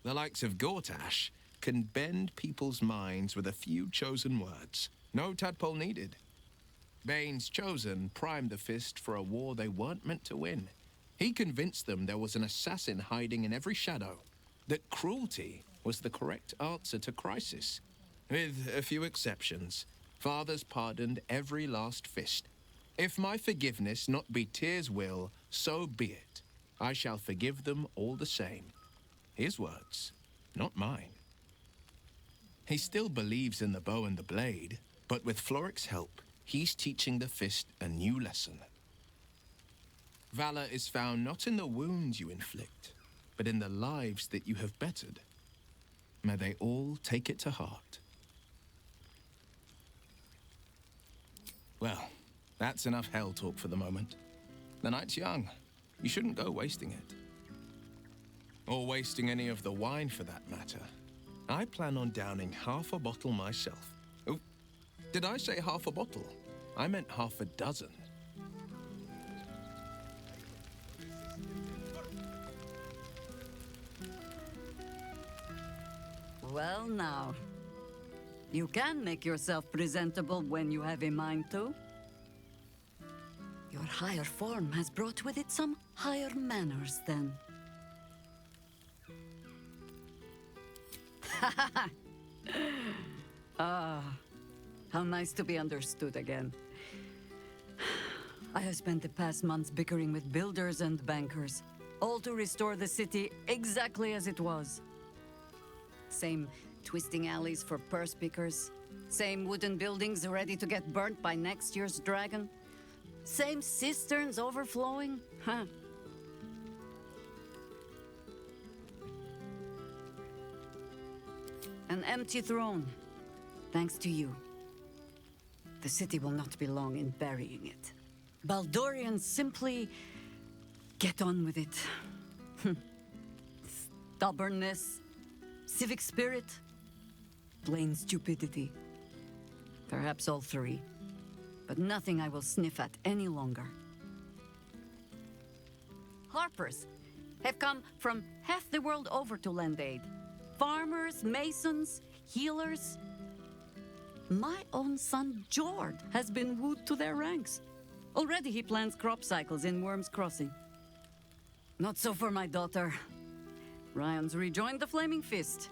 The likes of Gortash can bend people's minds with a few chosen words. No tadpole needed. Bane's Chosen primed the Fist for a war they weren't meant to win. He convinced them there was an assassin hiding in every shadow, that cruelty was the correct answer to crisis. With a few exceptions, fathers pardoned every last fist. If my forgiveness not be Tyr's will, so be it. I shall forgive them all the same. His words, not mine. He still believes in the bow and the blade, but with Floric's help, he's teaching the Fist a new lesson. Valor is found not in the wounds you inflict, but in the lives that you have bettered. May they all take it to heart. Well, that's enough hell talk for the moment. The night's young. You shouldn't go wasting it. Or wasting any of the wine for that matter. I plan on downing half a bottle myself. Oh, did I say half a bottle? I meant half a dozen. Well now, you can make yourself presentable when you have a mind to. Your higher form has brought with it some higher manners, then. Ah, how nice to be understood again. I have spent the past months bickering with builders and bankers, all to restore the city exactly as it was. Same twisting alleys for purse pickers, same wooden buildings ready to get burnt by next year's dragon, same cisterns overflowing, huh? An empty throne, thanks to you. The city will not be long in burying it. Baldurians simply get on with it. Stubbornness, civic spirit, plain stupidity. Perhaps all three. But nothing I will sniff at any longer. Harpers have come from half the world over to lend aid. Farmers, masons, healers. My own son, Jord, has been wooed to their ranks. Already he plans crop cycles in Worm's Crossing. Not so for my daughter. Ryan's rejoined the Flaming Fist.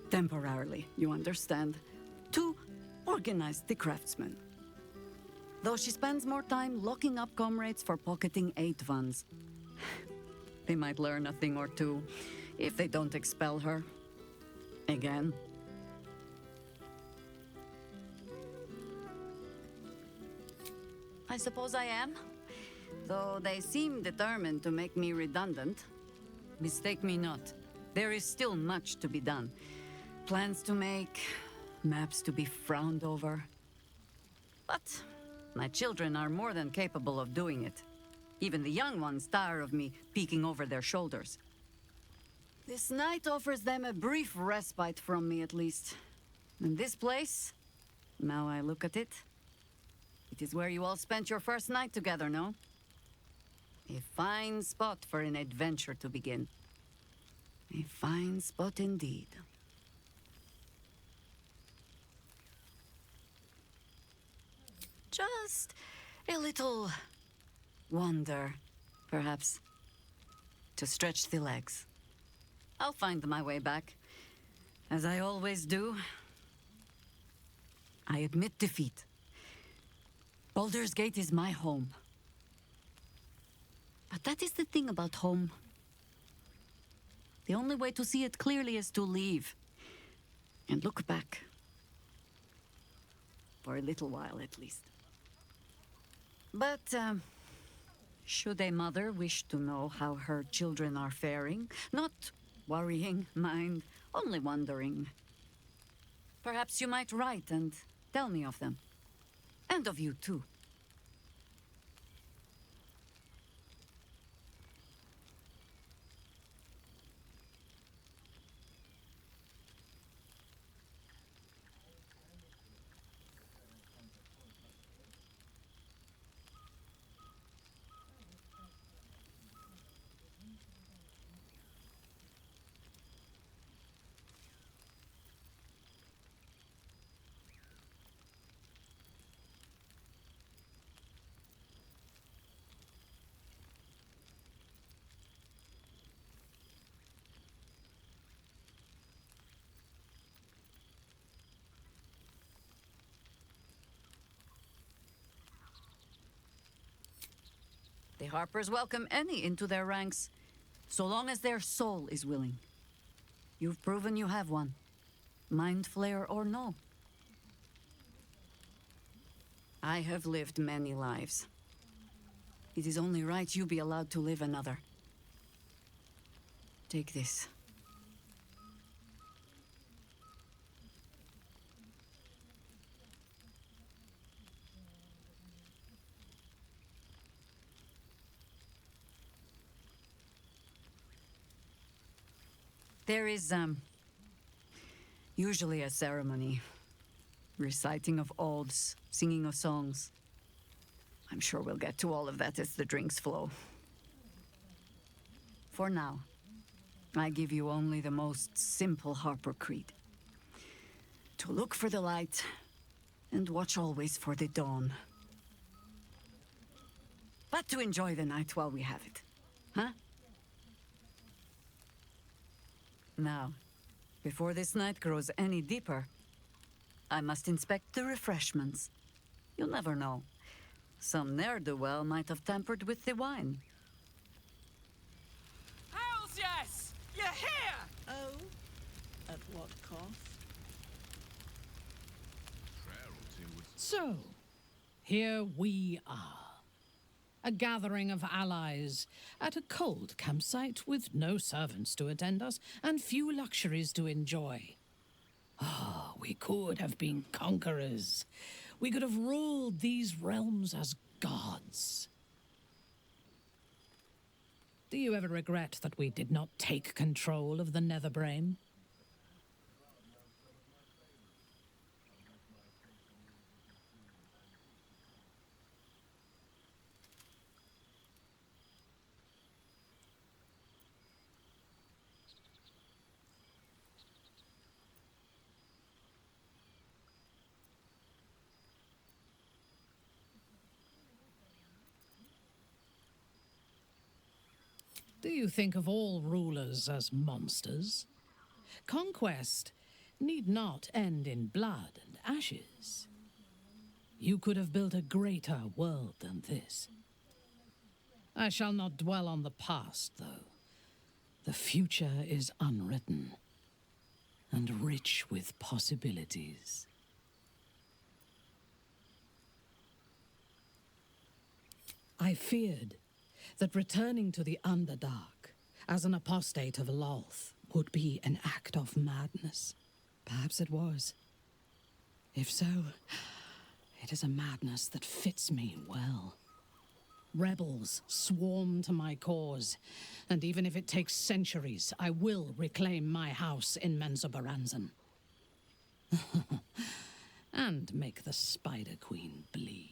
Temporarily, you understand. To organize the craftsmen. Though she spends more time locking up comrades for pocketing aid funds. They might learn a thing or two if they don't expel her. Again. I suppose I am. Though they seem determined to make me redundant. Mistake me not. There is still much to be done. Plans to make, maps to be frowned over. But my children are more than capable of doing it. Even the young ones tire of me peeking over their shoulders. This night offers them a brief respite from me, at least. And this place, now I look at it, it is where you all spent your first night together, no? A fine spot for an adventure to begin. A fine spot indeed. Just a little wander, perhaps, to stretch the legs. I'll find my way back, as I always do. I admit defeat. Baldur's Gate is my home. But that is the thing about home. The only way to see it clearly is to leave. And look back. For a little while, at least. But, should a mother wish to know how her children are faring, not worrying, mind, only wondering, perhaps you might write and tell me of them. And of you, too. The Harpers welcome any into their ranks, so long as their soul is willing. You've proven you have one, mind flayer or no. I have lived many lives. It is only right you be allowed to live another. Take this. There is, usually a ceremony. Reciting of oaths, singing of songs. I'm sure we'll get to all of that as the drinks flow. For now, I give you only the most simple Harper creed. To look for the light, and watch always for the dawn. But to enjoy the night while we have it, huh? Now, before this night grows any deeper, I must inspect the refreshments. You'll never know. Some ne'er-do-well might have tampered with the wine. Hells yes! You're here! Oh? At what cost? So, here we are. A gathering of allies at a cold campsite with no servants to attend us and few luxuries to enjoy. Ah, we could have been conquerors. We could have ruled these realms as gods. Do you ever regret that we did not take control of the Netherbrain? Do you think of all rulers as monsters? Conquest need not end in blood and ashes. You could have built a greater world than this. I shall not dwell on the past, though. The future is unwritten and rich with possibilities. I feared that returning to the Underdark as an apostate of Lolth would be an act of madness. Perhaps it was. If so, it is a madness that fits me well. Rebels swarm to my cause, and even if it takes centuries, I will reclaim my house in Menzoberranzan. And make the Spider Queen bleed.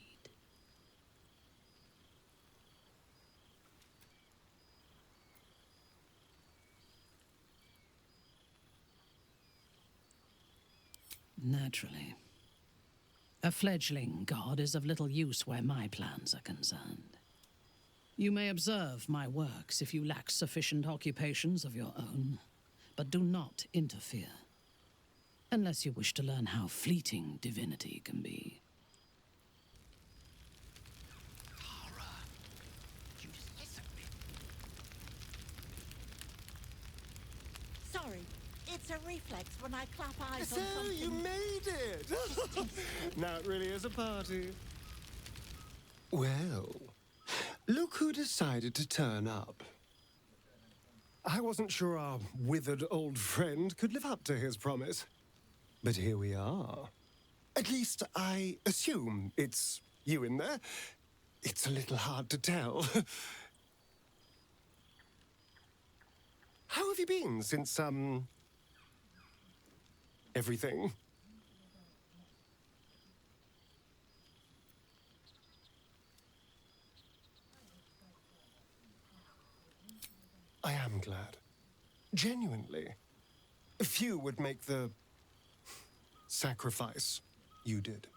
Naturally. A fledgling god is of little use where my plans are concerned. You may observe my works if you lack sufficient occupations of your own, but do not interfere. Unless you wish to learn how fleeting divinity can be. Sorry, it's a reflex when I clap eyes So on something. you made it! Now it really is a party. Well, look who decided to turn up. I wasn't sure our withered old friend could live up to his promise. But here we are. At least I assume it's you in there. It's a little hard to tell. How have you been since, everything? I am glad. Genuinely. Few would make the sacrifice you did.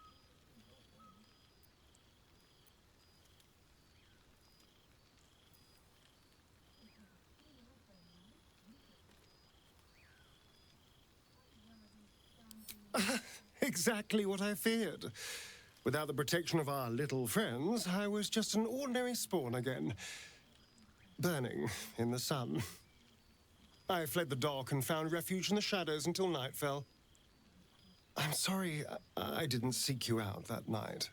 Exactly what I feared. Without the protection of our little friends, I was just an ordinary spawn again. Burning in the sun. I fled the dock and found refuge in the shadows until night fell. I'm sorry I didn't seek you out that night.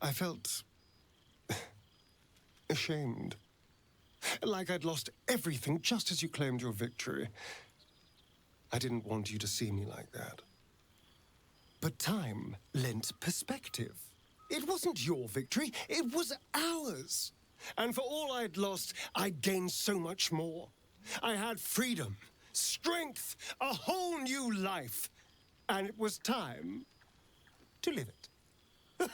I felt ashamed. Like I'd lost everything just as you claimed your victory. I didn't want you to see me like that. But time lent perspective. It wasn't your victory, it was ours. And for all I'd lost, I'd gained so much more. I had freedom, strength, a whole new life. And it was time to live it.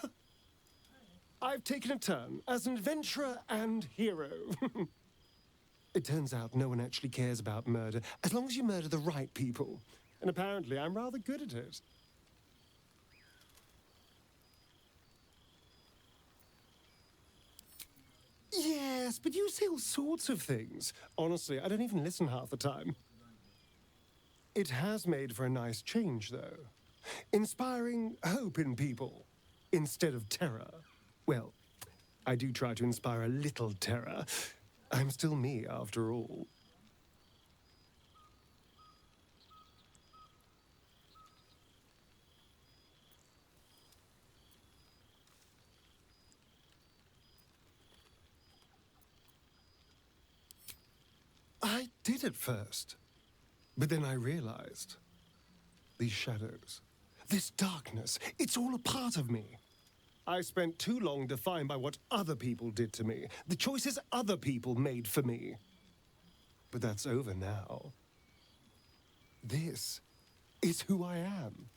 I've taken a turn as an adventurer and hero. It turns out no one actually cares about murder, as long as you murder the right people. And apparently I'm rather good at it. Yes, but you say all sorts of things. Honestly, I don't even listen half the time. It has made for a nice change, though. Inspiring hope in people, instead of terror. Well, I do try to inspire a little terror. I'm still me, after all. I did at first. But then I realized, these shadows, this darkness, it's all a part of me. I spent too long defined by what other people did to me, the choices other people made for me. But that's over now. This is who I am,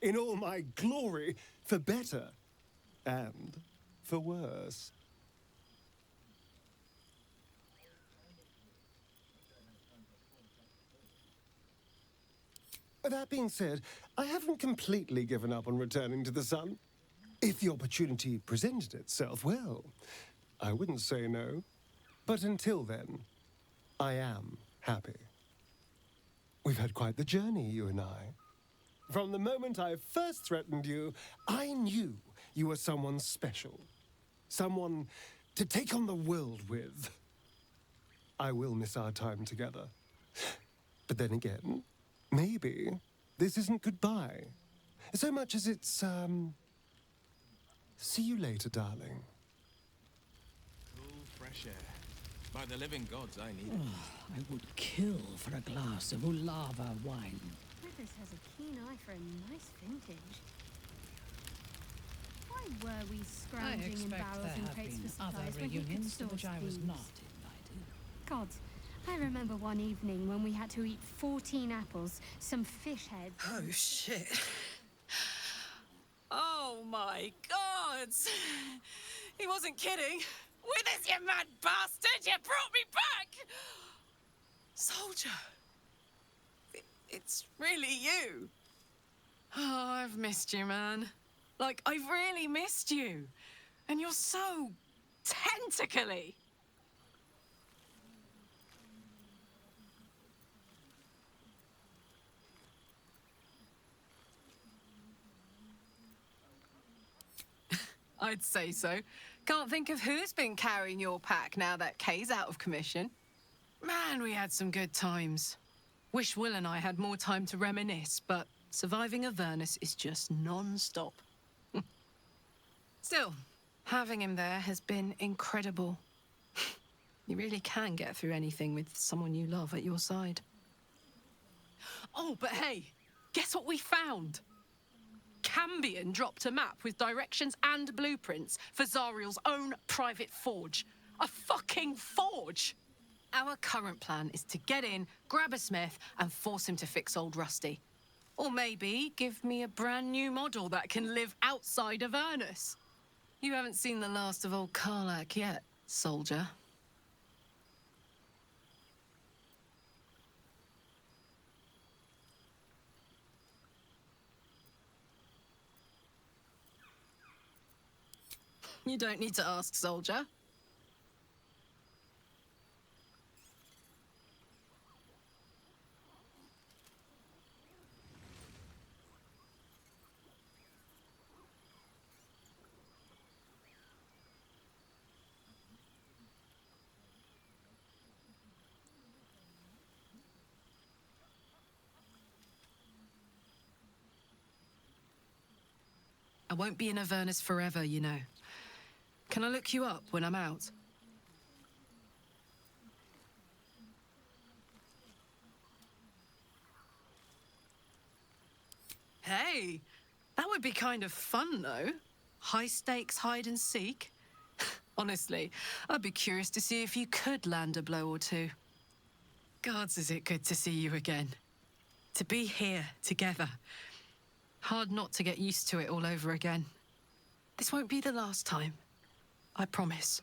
in all my glory, for better and for worse. That being said, I haven't completely given up on returning to the sun. If the opportunity presented itself, well, I wouldn't say no. But until then, I am happy. We've had quite the journey, you and I. From the moment I first threatened you, I knew you were someone special. Someone to take on the world with. I will miss our time together. But then again, maybe this isn't goodbye. So much as it's, see you later, darling. Cool, fresh air. By the living gods, I need it. Oh, I would kill for a glass of Ulava wine. Withers has a keen eye for a nice vintage. Why were we scrounging in barrels and crates for supplies when he could source which I was these? not invited. Gods, I remember one evening when we had to eat 14 apples, some fish heads. Oh, shit. Oh, my gods! He wasn't kidding. Withers, you mad bastard! You brought me back! Soldier! It's really you. Oh, I've missed you, man. Like, I've really missed you. And you're so tentacly. I'd say so. Can't think of who's been carrying your pack now that Kay's out of commission. Man, we had some good times. Wish Will and I had more time to reminisce, but surviving Avernus is just non-stop. Still, having him there has been incredible. You really can get through anything with someone you love at your side. Oh, but hey, guess what we found? Cambion dropped a map with directions and blueprints for Zariel's own private forge. A fucking forge! Our current plan is to get in, grab a smith, and force him to fix old Rusty. Or maybe give me a brand new model that can live outside of Avernus. You haven't seen the last of old Karlak yet, soldier. You don't need to ask, soldier. I won't be in Avernus forever, you know. Can I look you up when I'm out? Hey, that would be kind of fun, though. High stakes hide and seek. Honestly, I'd be curious to see if you could land a blow or two. Gods, is it good to see you again. To be here, together. Hard not to get used to it all over again. This won't be the last time. I promise.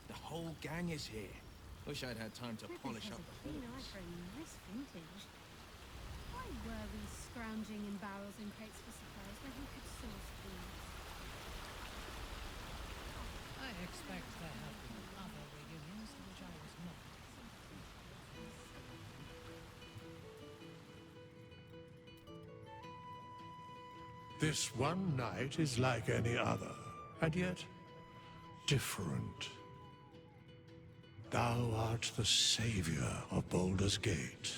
The whole gang is here. Wish I'd had time to polish up the Keen eye for a nice vintage. Why were we scrounging in barrels and crates for supplies when he could source these? I expect there have been other reunions to which I was not. This one night is like any other, and yet different. Thou art the savior of Baldur's Gate,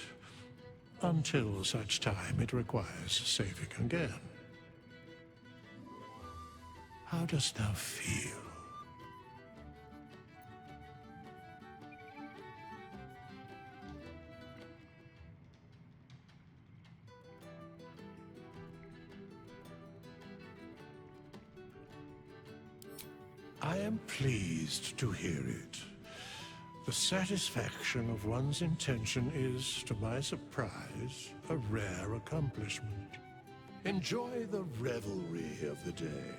until such time it requires saving again. How dost thou feel? I am pleased to hear it. The satisfaction of one's intention is, to my surprise, a rare accomplishment. Enjoy the revelry of the day.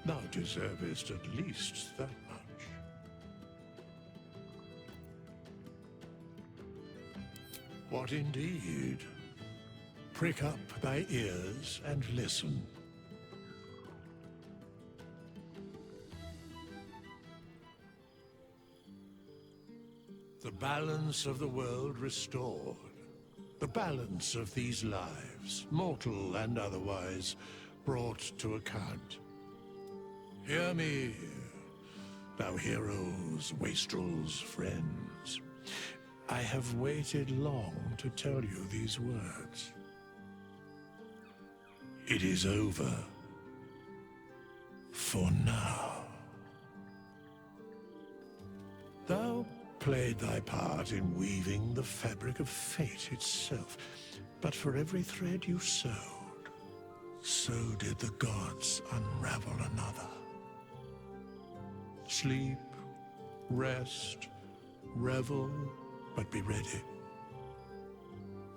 Thou deservest at least that much. What indeed? Prick up thy ears and listen. The balance of the world restored. The balance of these lives, mortal and otherwise, brought to account. Hear me, thou heroes, wastrels, friends. I have waited long to tell you these words. It is over. For now. Thou played thy part in weaving the fabric of fate itself, but for every thread you sewed, so did the gods unravel another. Sleep, rest, revel, but be ready,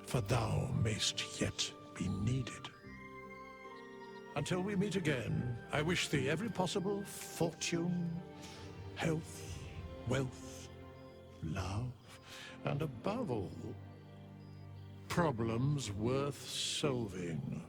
for thou mayst yet be needed. Until we meet again, I wish thee every possible fortune, health, wealth, love, and above all, problems worth solving.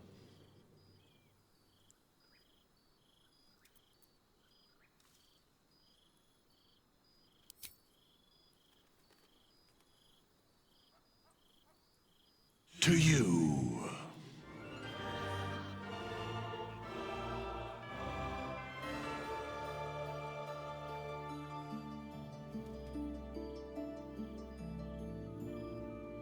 To you,